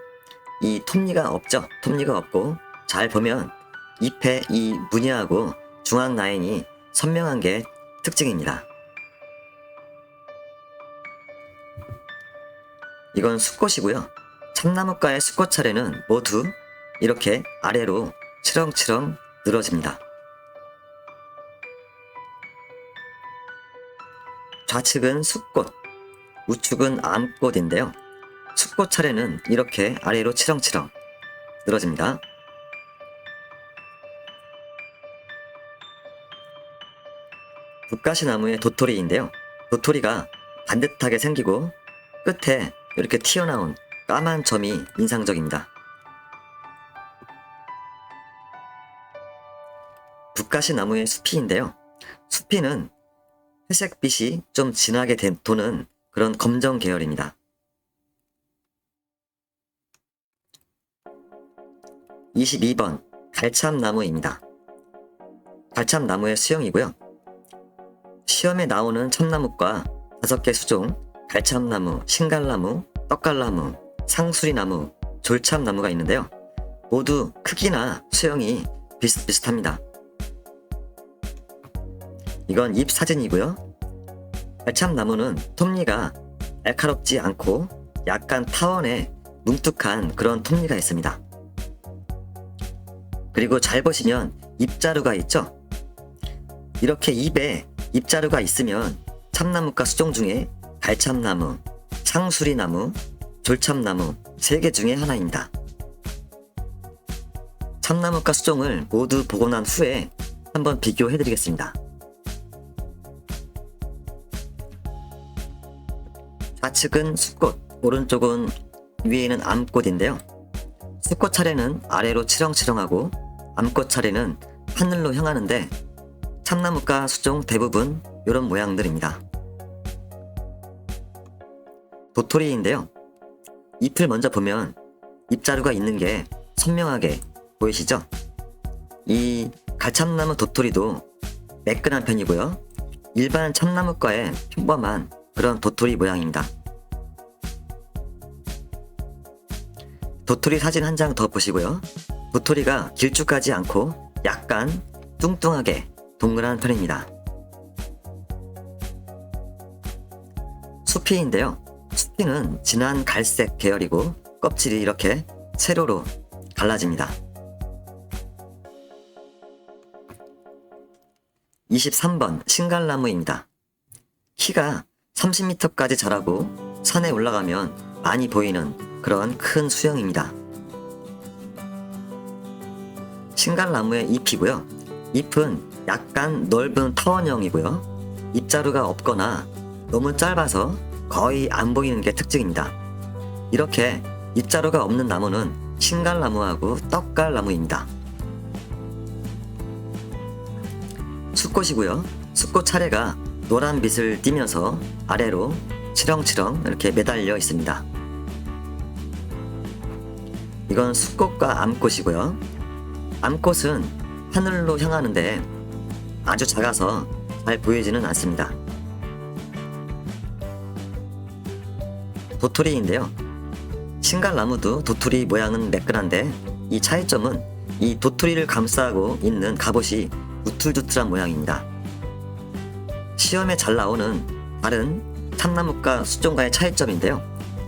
Speaker 1: 이 톱니가 없죠. 톱니가 없고 잘 보면 잎에 이 무늬하고 중앙 라인이 선명한 게 특징입니다. 이건 숫꽃이고요. 참나무과의 숫꽃 차례는 모두 이렇게 아래로 치렁치렁 늘어집니다. 좌측은 숫꽃, 우측은 암꽃인데요. 숫꽃 차례는 이렇게 아래로 치렁치렁 늘어집니다. 북가시나무의 도토리인데요. 도토리가 반듯하게 생기고 끝에 이렇게 튀어나온 까만 점이 인상적입니다. 북가시나무의 수피인데요. 수피는 회색빛이 좀 진하게 도는 그런 검정 계열입니다. 22번 갈참나무입니다. 갈참나무의 수형이고요. 시험에 나오는 참나무과 5개 수종, 갈참나무, 신갈나무, 떡갈나무, 상수리나무, 졸참나무가 있는데요. 모두 크기나 수형이 비슷비슷합니다. 이건 잎 사진이고요. 갈참나무는 톱니가 날카롭지 않고 약간 타원에 뭉툭한 그런 톱니가 있습니다. 그리고 잘 보시면 잎자루가 있죠? 이렇게 잎에 잎자루가 있으면 참나무과 수종 중에 갈참나무, 상수리나무, 졸참나무 3개 중에 하나입니다. 참나무과 수종을 모두 보고 난 후에 한번 비교해 드리겠습니다. 좌측은 숫꽃, 오른쪽은 위에는 암꽃인데요. 숫꽃 차례는 아래로 치렁치렁하고 암꽃 차례는 하늘로 향하는데 참나무과 수종 대부분 이런 모양들입니다. 도토리인데요. 잎을 먼저 보면 잎자루가 있는 게 선명하게 보이시죠? 이 갈참나무 도토리도 매끈한 편이고요. 일반 참나무과의 평범한 그런 도토리 모양입니다. 도토리 사진 한 장 더 보시고요. 도토리가 길쭉하지 않고 약간 뚱뚱하게 동그란 편입니다. 수피인데요. 수피는 진한 갈색 계열이고 껍질이 이렇게 세로로 갈라집니다. 23번 신갈나무입니다. 키가 30m까지 자라고 산에 올라가면 많이 보이는 그런 큰 수형입니다. 신갈나무의 잎이고요. 잎은 약간 넓은 타원형이고요. 잎자루가 없거나 너무 짧아서 거의 안 보이는 게 특징입니다. 이렇게 잎자루가 없는 나무는 신갈나무하고 떡갈나무입니다. 숫꽃이고요. 숫꽃 차례가 노란 빛을 띠면서 아래로 치렁치렁 이렇게 매달려 있습니다. 이건 숫꽃과 암꽃이고요. 암꽃은 하늘로 향하는데 아주 작아서 잘 보이지는 않습니다. 도토리인데요. 신갈나무도 도토리 모양은 매끈한데 이 차이점은 이 도토리를 감싸고 있는 갑옷이 우툴두툴한 모양입니다. 시험에 잘 나오는 다른 참나무과 수종과의 차이점인데요.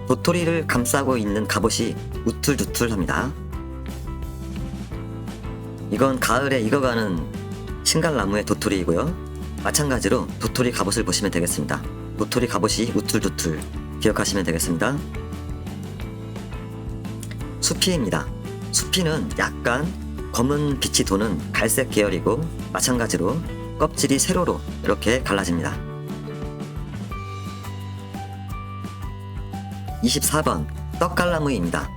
Speaker 1: 도토리를 감싸고 있는 갑옷이 우툴두툴합니다. 이건 가을에 익어가는 신갈나무의 도토리이고요. 마찬가지로 도토리 갑옷을 보시면 되겠습니다. 도토리 갑옷이 우툴두툴 기억하시면 되겠습니다. 수피입니다. 수피는 약간 검은 빛이 도는 갈색 계열이고 마찬가지로 껍질이 세로로 이렇게 갈라집니다. 24번 떡갈나무입니다.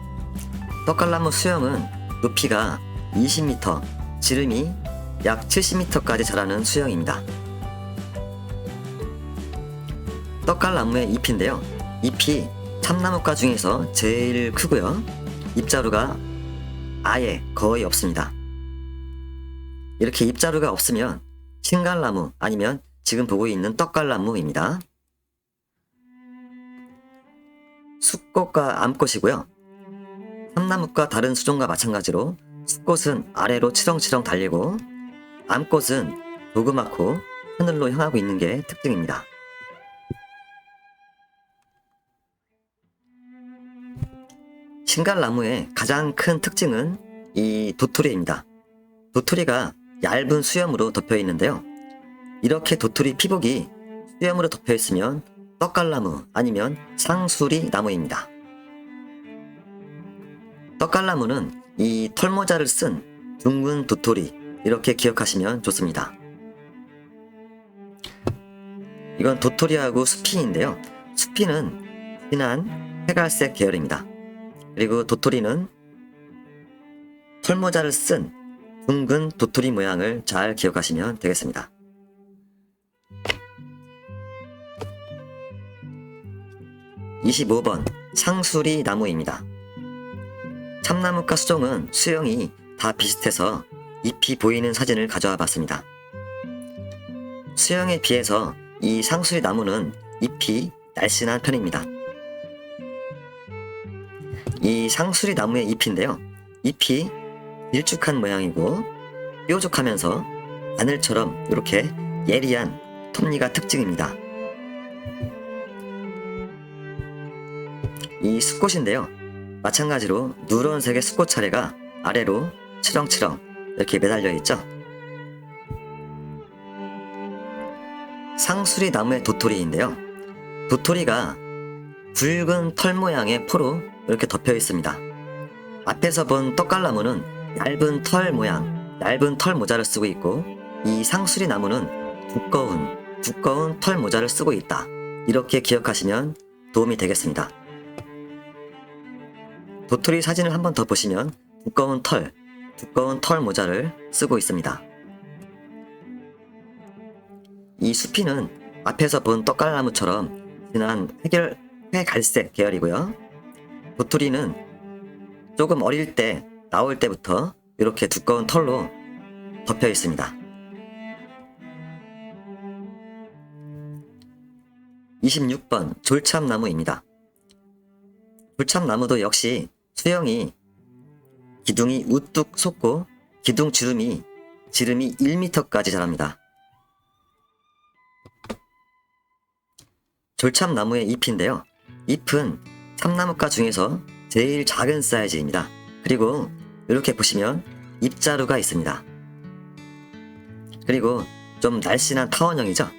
Speaker 1: 떡갈나무 수영은 높이가 20m, 지름이 약 70m까지 자라는 수영입니다. 떡갈나무의 잎인데요. 잎이 참나무과 중에서 제일 크고요. 잎자루가 아예 거의 없습니다. 이렇게 잎자루가 없으면 신갈나무 아니면 지금 보고 있는 떡갈나무입니다. 숫꽃과 암꽃이고요. 참나무과 다른 수종과 마찬가지로 숫꽃은 아래로 치렁치렁 달리고 암꽃은 조그맣고 하늘로 향하고 있는 게 특징입니다. 신갈나무의 가장 큰 특징은 이 도토리입니다. 도토리가 얇은 수염으로 덮여 있는데요. 이렇게 도토리 피복이 수염으로 덮여 있으면 떡갈나무 아니면 상수리 나무입니다. 떡갈나무는 이 털모자를 쓴 둥근 도토리 이렇게 기억하시면 좋습니다. 이건 도토리하고 수피인데요. 수피는 진한 회갈색 계열입니다. 그리고 도토리는 털모자를 쓴 둥근 도토리 모양을 잘 기억하시면 되겠습니다. (25번) 상수리 나무입니다. 참나무과 수종은 수영이 다 비슷해서 잎이 보이는 사진을 가져와 봤습니다. 수영에 비해서 이 상수리 나무는 잎이 날씬한 편입니다. 이 상수리 나무의 잎인데요. 잎이 일쭉한 모양이고 뾰족하면서 바늘처럼 이렇게 예리한 톱니가 특징입니다. 이 숫꽃인데요. 마찬가지로 누런색의 숫꽃 차례가 아래로 치렁치렁 이렇게 매달려 있죠. 상수리 나무의 도토리인데요. 도토리가 붉은 털 모양의 포로 이렇게 덮여 있습니다. 앞에서 본 떡갈나무는 얇은 털 모양, 얇은 털 모자를 쓰고 있고 이 상수리 나무는 두꺼운 털 모자를 쓰고 있다. 이렇게 기억하시면 도움이 되겠습니다. 도토리 사진을 한 번 더 보시면 두꺼운 털 모자를 쓰고 있습니다. 이 수피는 앞에서 본 떡갈나무처럼 진한 회갈색 계열이고요. 도토리는 조금 어릴 때 나올 때부터 이렇게 두꺼운 털로 덮여 있습니다. 26번 졸참나무입니다. 졸참나무도 역시 수영이 기둥이 우뚝 솟고 기둥 지름이 1m까지 자랍니다. 졸참나무의 잎인데요. 잎은 참나무과 중에서 제일 작은 사이즈입니다. 그리고 이렇게 보시면 잎자루가 있습니다. 그리고 좀 날씬한 타원형이죠.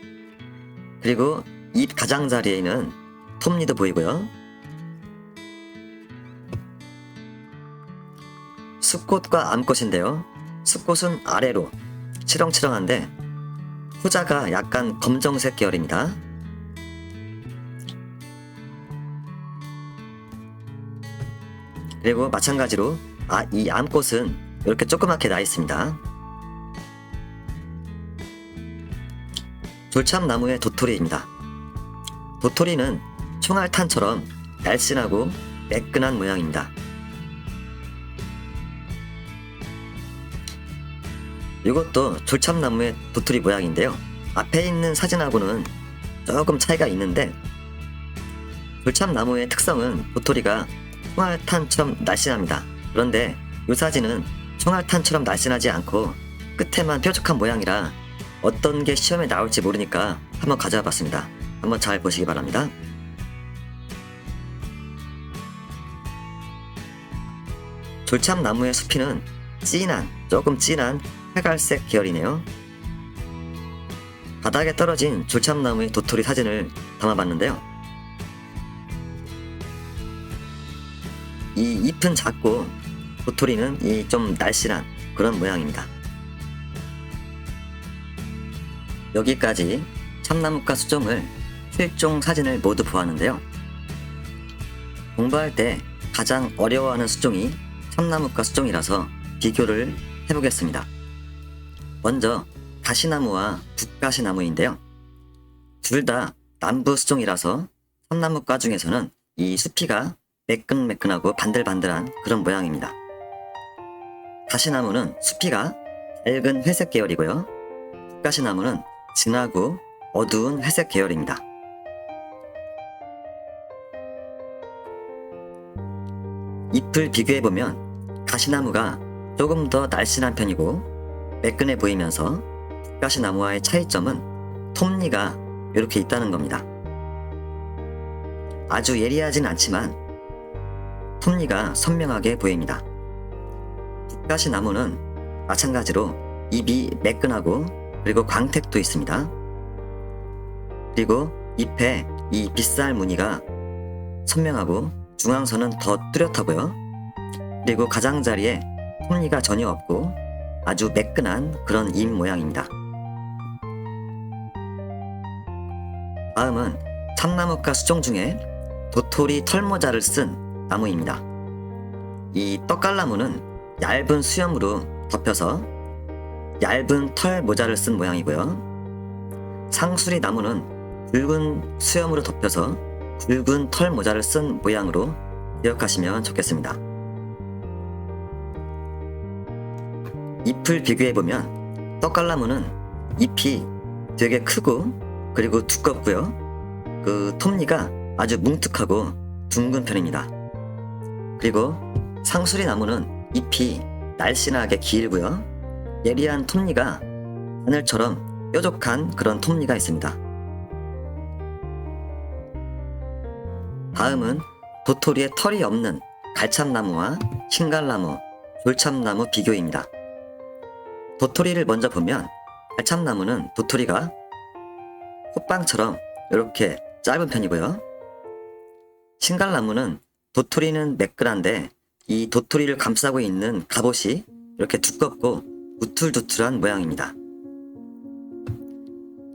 Speaker 1: 그리고 잎 가장자리에는 톱니도 보이고요. 숫꽃과 암꽃인데요. 숫꽃은 아래로 치렁치렁한데 후자가 약간 검정색 계열입니다. 그리고 마찬가지로 이 암꽃은 이렇게 조그맣게 나 있습니다. 졸참나무의 도토리입니다. 도토리는 총알탄처럼 날씬하고 매끈한 모양입니다. 이것도 졸참나무의 도토리 모양인데요. 앞에 있는 사진하고는 조금 차이가 있는데 졸참나무의 특성은 도토리가 총알탄처럼 날씬합니다. 그런데 이 사진은 총알탄처럼 날씬하지 않고 끝에만 뾰족한 모양이라 어떤 게 시험에 나올지 모르니까 한번 가져와 봤습니다. 한번 잘 보시기 바랍니다. 졸참나무의 수피는 조금 진한 회갈색 계열이네요. 바닥에 떨어진 졸참나무의 도토리 사진을 담아봤는데요. 이 잎은 작고 도토리는 좀 날씬한 그런 모양입니다. 여기까지 참나무과 수종을 7종 사진을 모두 보았는데요. 공부할 때 가장 어려워하는 수종이 참나무과 수종이라서 비교를 해보겠습니다. 먼저 가시나무와 북가시나무인데요. 둘 다 남부 수종이라서 참나무과 중에서는 이 수피가 매끈매끈하고 반들반들한 그런 모양입니다. 가시나무는 수피가 밝은 회색 계열이고요. 북가시나무는 진하고 어두운 회색 계열입니다. 잎을 비교해보면 가시나무가 조금 더 날씬한 편이고 매끈해 보이면서 북가시나무와의 차이점은 톱니가 이렇게 있다는 겁니다. 아주 예리하진 않지만 톱니가 선명하게 보입니다. 북가시나무는 마찬가지로 잎이 매끈하고 그리고 광택도 있습니다. 그리고 잎에 이 빗살 무늬가 선명하고 중앙선은 더 뚜렷하고요. 그리고 가장자리에 톱니가 전혀 없고 아주 매끈한 그런 잎 모양입니다. 다음은 참나무과 수종 중에 도토리 털모자를 쓴 나무입니다. 이 떡갈나무는 얇은 수염으로 덮여서 얇은 털 모자를 쓴 모양이고요. 상수리 나무는 굵은 수염으로 덮여서 굵은 털 모자를 쓴 모양으로 기억하시면 좋겠습니다. 잎을 비교해보면 떡갈나무는 잎이 되게 크고 그리고 두껍고요. 그 톱니가 아주 뭉툭하고 둥근 편입니다. 그리고 상수리 나무는 잎이 날씬하게 길고요. 예리한 톱니가 하늘처럼 뾰족한 그런 톱니가 있습니다. 다음은 도토리에 털이 없는 갈참나무와 흰갈나무, 졸참나무 비교입니다. 도토리를 먼저 보면 갈참나무는 도토리가 호빵처럼 이렇게 짧은 편이고요. 흰갈나무는 도토리는 매끈한데 이 도토리를 감싸고 있는 갑옷이 이렇게 두껍고 우툴두툴한 모양입니다.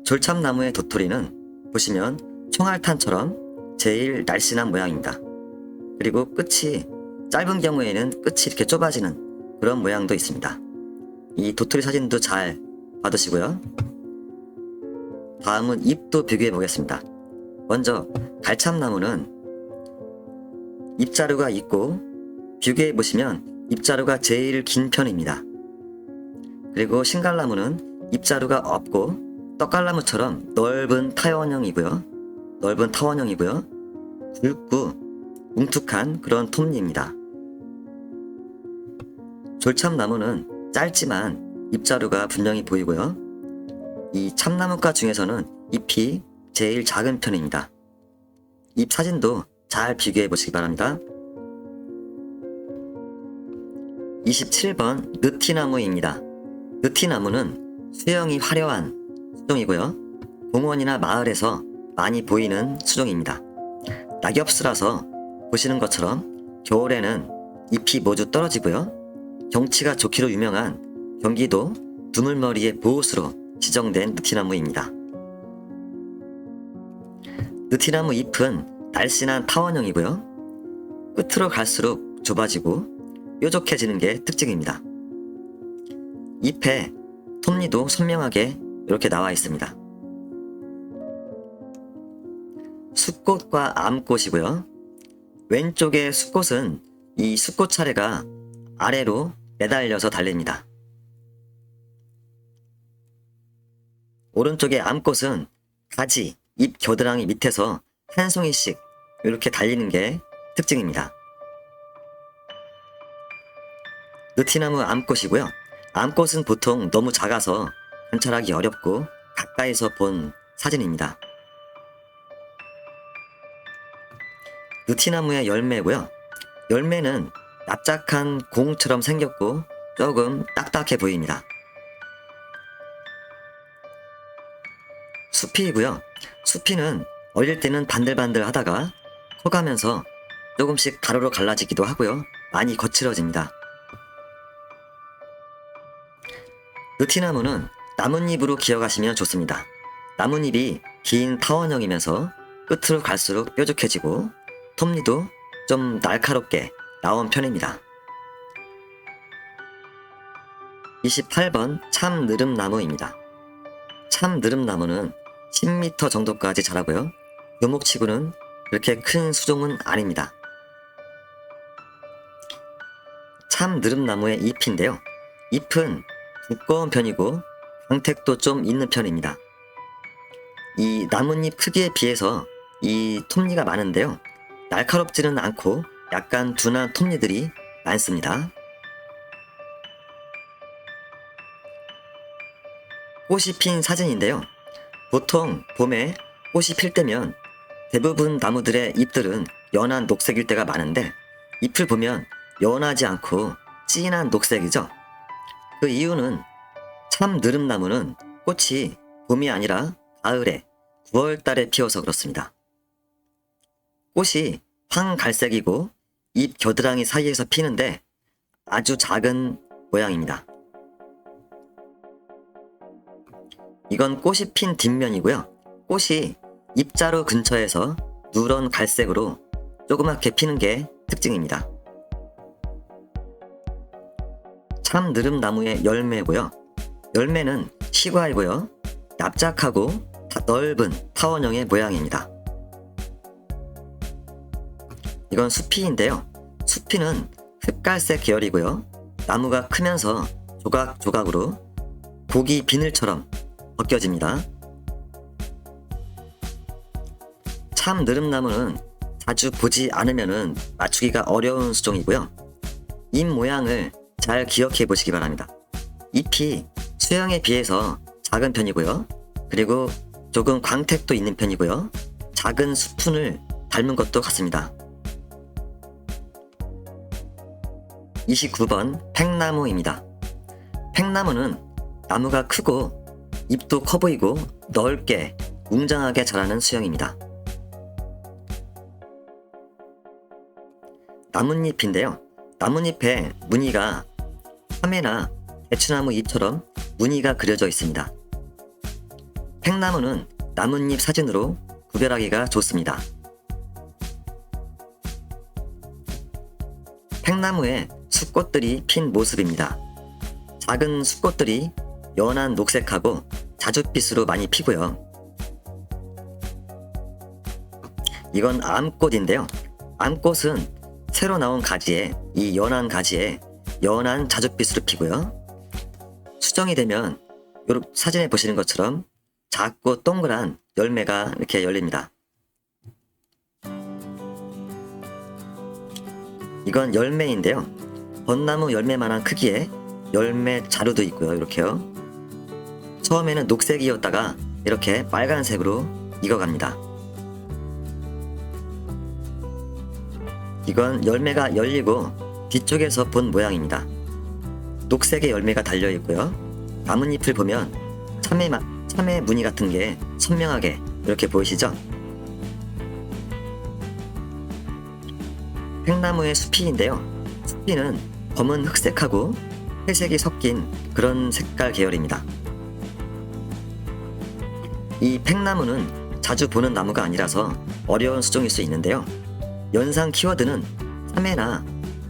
Speaker 1: 졸참나무의 도토리는 보시면 총알탄처럼 제일 날씬한 모양입니다. 그리고 끝이 짧은 경우에는 끝이 이렇게 좁아지는 그런 모양도 있습니다. 이 도토리 사진도 잘 받으시고요. 다음은 잎도 비교해 보겠습니다. 먼저 갈참나무는 잎자루가 있고 비교해 보시면 잎자루가 제일 긴 편입니다. 그리고 흰갈나무는 잎자루가 없고 떡갈나무처럼 넓은 타원형이고요. 굵고 뭉툭한 그런 톱니입니다. 졸참나무는 짧지만 잎자루가 분명히 보이고요. 이 참나무과 중에서는 잎이 제일 작은 편입니다. 잎 사진도 잘 비교해 보시기 바랍니다. 27번 느티나무입니다. 느티나무는 수영이 화려한 수종이고요. 공원이나 마을에서 많이 보이는 수종입니다. 낙엽수라서 보시는 것처럼 겨울에는 잎이 모두 떨어지고요. 경치가 좋기로 유명한 경기도 두물머리의 보호수로 지정된 느티나무입니다. 느티나무 잎은 날씬한 타원형이고요. 끝으로 갈수록 좁아지고 뾰족해지는 게 특징입니다. 잎에 톱니도 선명하게 이렇게 나와 있습니다. 숫꽃과 암꽃이고요. 왼쪽의 숫꽃은 이 숫꽃 차례가 아래로 매달려서 달립니다. 오른쪽의 암꽃은 가지, 잎 겨드랑이 밑에서 한 송이씩 이렇게 달리는 게 특징입니다. 느티나무 암꽃이고요. 암꽃은 보통 너무 작아서 관찰하기 어렵고 가까이서 본 사진입니다. 느티나무의 열매고요. 열매는 납작한 공처럼 생겼고 조금 딱딱해 보입니다. 수피이고요. 수피는 어릴 때는 반들반들 하다가 커가면서 조금씩 가로로 갈라지기도 하고요. 많이 거칠어집니다. 느티나무는 나뭇잎으로 기억하시면 좋습니다. 나뭇잎이 긴 타원형이면서 끝으로 갈수록 뾰족해지고 톱니도 좀 날카롭게 나온 편입니다. 28번 참느릅나무입니다. 참느릅나무는 10m 정도까지 자라고요. 묘목치고는 그렇게 큰 수종은 아닙니다. 참느릅나무의 잎인데요. 잎은 두꺼운 편이고 광택도 좀 있는 편입니다. 이 나뭇잎 크기에 비해서 이 톱니가 많은데요. 날카롭지는 않고 약간 둔한 톱니들이 많습니다. 꽃이 핀 사진인데요. 보통 봄에 꽃이 필 때면 대부분 나무들의 잎들은 연한 녹색일 때가 많은데 잎을 보면 연하지 않고 진한 녹색이죠. 그 이유는 참느릅나무는 꽃이 봄이 아니라 가을에 9월 달에 피어서 그렇습니다. 꽃이 황갈색이고 잎 겨드랑이 사이에서 피는데 아주 작은 모양입니다. 이건 꽃이 핀 뒷면이고요. 꽃이 잎자루 근처에서 누런 갈색으로 조그맣게 피는 게 특징입니다. 참느릅나무의 열매고요. 열매는 시과이고요. 납작하고 넓은 타원형의 모양입니다. 이건 수피인데요. 수피는 흑갈색 계열이고요. 나무가 크면서 조각조각으로 고기 비늘처럼 벗겨집니다. 참느릅나무는 자주 보지 않으면 맞추기가 어려운 수종이고요. 잎 모양을 잘 기억해 보시기 바랍니다. 잎이 수영에 비해서 작은 편이고요. 그리고 조금 광택도 있는 편이고요. 작은 수푼을 닮은 것도 같습니다. 29번 팽나무입니다. 팽나무는 나무가 크고 잎도 커 보이고 넓게 웅장하게 자라는 수영입니다. 나뭇잎인데요. 나뭇잎에 무늬가 참외나 대추나무 잎처럼 무늬가 그려져 있습니다. 팽나무는 나뭇잎 사진으로 구별하기가 좋습니다. 팽나무에 숫꽃들이 핀 모습입니다. 작은 숫꽃들이 연한 녹색하고 자줏빛으로 많이 피고요. 이건 암꽃인데요. 암꽃은 새로 나온 가지에 이 연한 가지에 연한 자줏빛으로 피고요. 수정이 되면 요 사진에 보시는 것처럼 작고 동그란 열매가 이렇게 열립니다. 이건 열매인데요. 벚나무 열매만한 크기의 열매 자루도 있고요. 이렇게요. 처음에는 녹색이었다가 이렇게 빨간색으로 익어갑니다. 이건 열매가 열리고 뒤쪽에서 본 모양입니다. 녹색의 열매가 달려있고요. 나뭇잎을 보면 참외 무늬 같은 게 선명하게 이렇게 보이시죠? 팽나무의 수피인데요. 수피는 검은 흑색하고 회색이 섞인 그런 색깔 계열입니다. 이 팽나무는 자주 보는 나무가 아니라서 어려운 수종일 수 있는데요. 연상 키워드는 참외나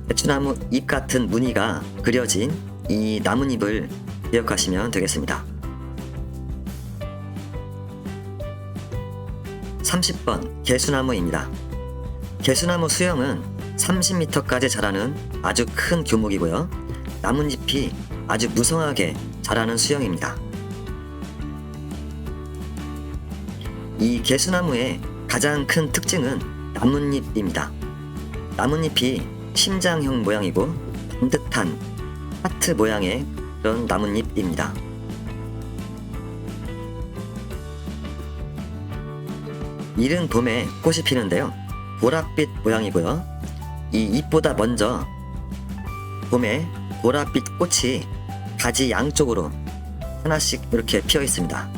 Speaker 1: 대추나무 잎 같은 무늬가 그려진 이 나뭇잎을 기억하시면 되겠습니다. 30번 개수나무입니다. 개수나무 수영은 30m까지 자라는 아주 큰 교목이고요. 나뭇잎이 아주 무성하게 자라는 수영입니다. 이 개수나무의 가장 큰 특징은 나뭇잎입니다. 나뭇잎이 심장형 모양이고 반듯한 하트 모양의 그런 나뭇잎입니다. 이른 봄에 꽃이 피는데요. 보랏빛 모양이고요. 이 잎보다 먼저 봄에 보랏빛 꽃이 가지 양쪽으로 하나씩 이렇게 피어 있습니다.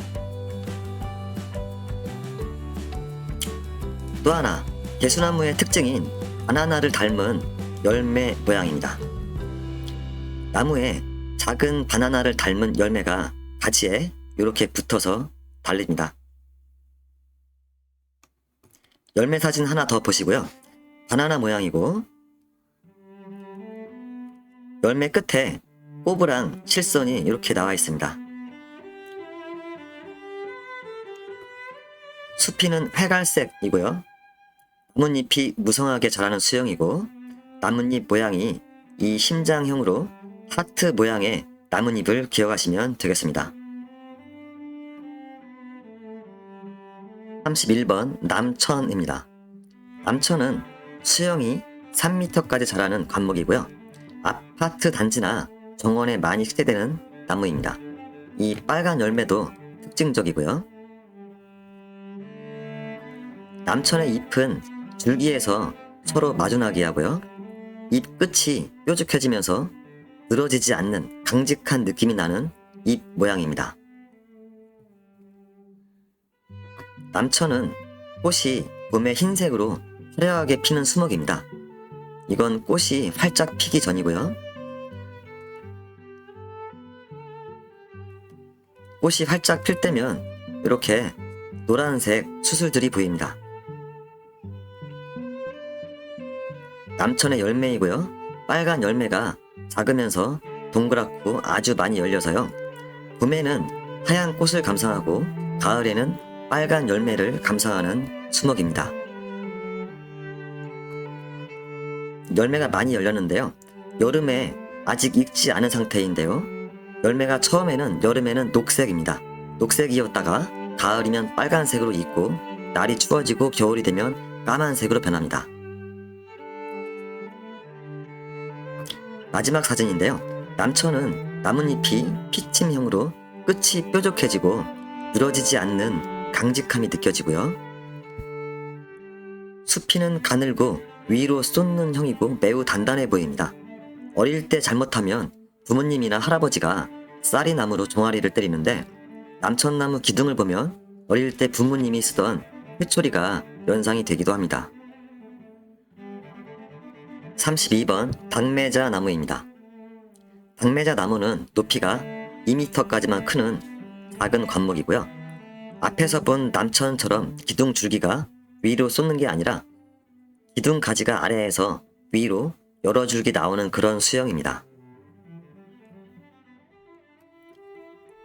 Speaker 1: 또 하나, 개수나무의 특징인 바나나를 닮은 열매 모양입니다. 나무에 작은 바나나를 닮은 열매가 가지에 이렇게 붙어서 달립니다. 열매 사진 하나 더 보시고요. 바나나 모양이고 열매 끝에 꼬부랑 실선이 이렇게 나와 있습니다. 수피는 회갈색이고요. 나뭇잎이 무성하게 자라는 수영이고 나뭇잎 모양이 이 심장형으로 하트 모양의 나뭇잎을 기억하시면 되겠습니다. 31번 남천입니다. 남천은 수영이 3m까지 자라는 관목이고요. 아파트 단지나 정원에 많이 식재되는 나무입니다. 이 빨간 열매도 특징적이고요. 남천의 잎은 줄기에서 서로 마주나게 하고요. 잎 끝이 뾰족해지면서 늘어지지 않는 강직한 느낌이 나는 잎 모양입니다. 남천은 꽃이 봄에 흰색으로 화려하게 피는 수목입니다. 이건 꽃이 활짝 피기 전이고요. 꽃이 활짝 필 때면 이렇게 노란색 수술들이 보입니다. 남천의 열매이고요. 빨간 열매가 작으면서 동그랗고 아주 많이 열려서요. 봄에는 하얀 꽃을 감상하고 가을에는 빨간 열매를 감상하는 수목입니다. 열매가 많이 열렸는데요. 여름에 아직 익지 않은 상태인데요. 열매가 여름에는 녹색입니다. 녹색이었다가 가을이면 빨간색으로 익고 날이 추워지고 겨울이 되면 까만색으로 변합니다. 마지막 사진인데요. 남천은 나뭇잎이 피침형으로 끝이 뾰족해지고 늘어지지 않는 강직함이 느껴지고요. 수피는 가늘고 위로 쏟는 형이고 매우 단단해 보입니다. 어릴 때 잘못하면 부모님이나 할아버지가 쌀이나무로 종아리를 때리는데 남천나무 기둥을 보면 어릴 때 부모님이 쓰던 회초리가 연상이 되기도 합니다. 32번 당매자 나무입니다. 당매자 나무는 높이가 2m까지만 크는 작은 관목이고요. 앞에서 본 남천처럼 기둥 줄기가 위로 쏟는 게 아니라 기둥 가지가 아래에서 위로 여러 줄기 나오는 그런 수영입니다.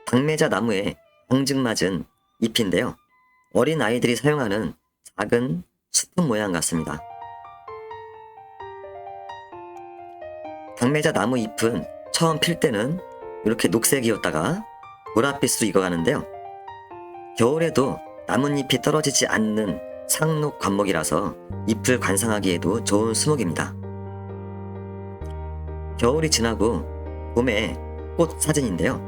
Speaker 1: 당매자 나무의 앙증맞은 잎인데요. 어린 아이들이 사용하는 작은 수품 모양 같습니다. 당매자 나무 잎은 처음 필 때는 이렇게 녹색이었다가 보랏빛으로 익어가는데요. 겨울에도 나뭇잎이 떨어지지 않는 상록 관목이라서 잎을 관상하기에도 좋은 수목입니다. 겨울이 지나고 봄에 꽃 사진인데요.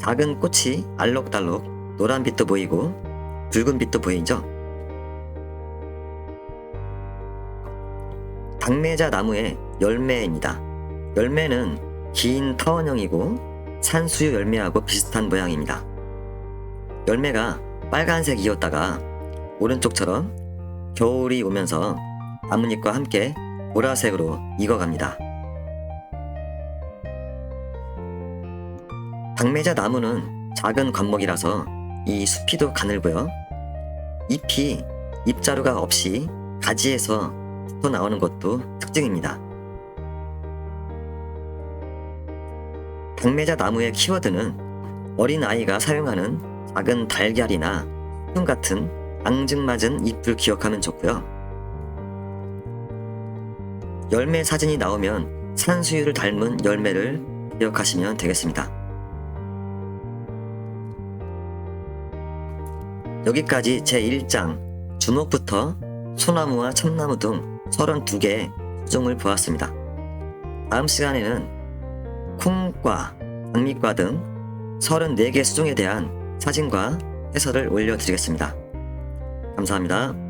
Speaker 1: 작은 꽃이 알록달록 노란빛도 보이고 붉은빛도 보이죠. 당매자 나무의 열매입니다. 열매는 긴 타원형이고 산수유 열매하고 비슷한 모양입니다. 열매가 빨간색이었다가 오른쪽처럼 겨울이 오면서 나뭇잎과 함께 보라색으로 익어갑니다. 당매자 나무는 작은 관목이라서 이 수피도 가늘고요. 잎이 잎자루가 없이 가지에서 붙어 나오는 것도 특징입니다. 당매자 나무의 키워드는 어린 아이가 사용하는 작은 달걀이나 수분 같은 앙증맞은 잎을 기억하면 좋고요. 열매 사진이 나오면 산수유를 닮은 열매를 기억하시면 되겠습니다. 여기까지 제1장 주목부터 소나무와 참나무 등 32개의 수종을 보았습니다. 다음 시간에는 콩과 장미과 등 34개 수종에 대한 사진과 해설을 올려드리겠습니다. 감사합니다.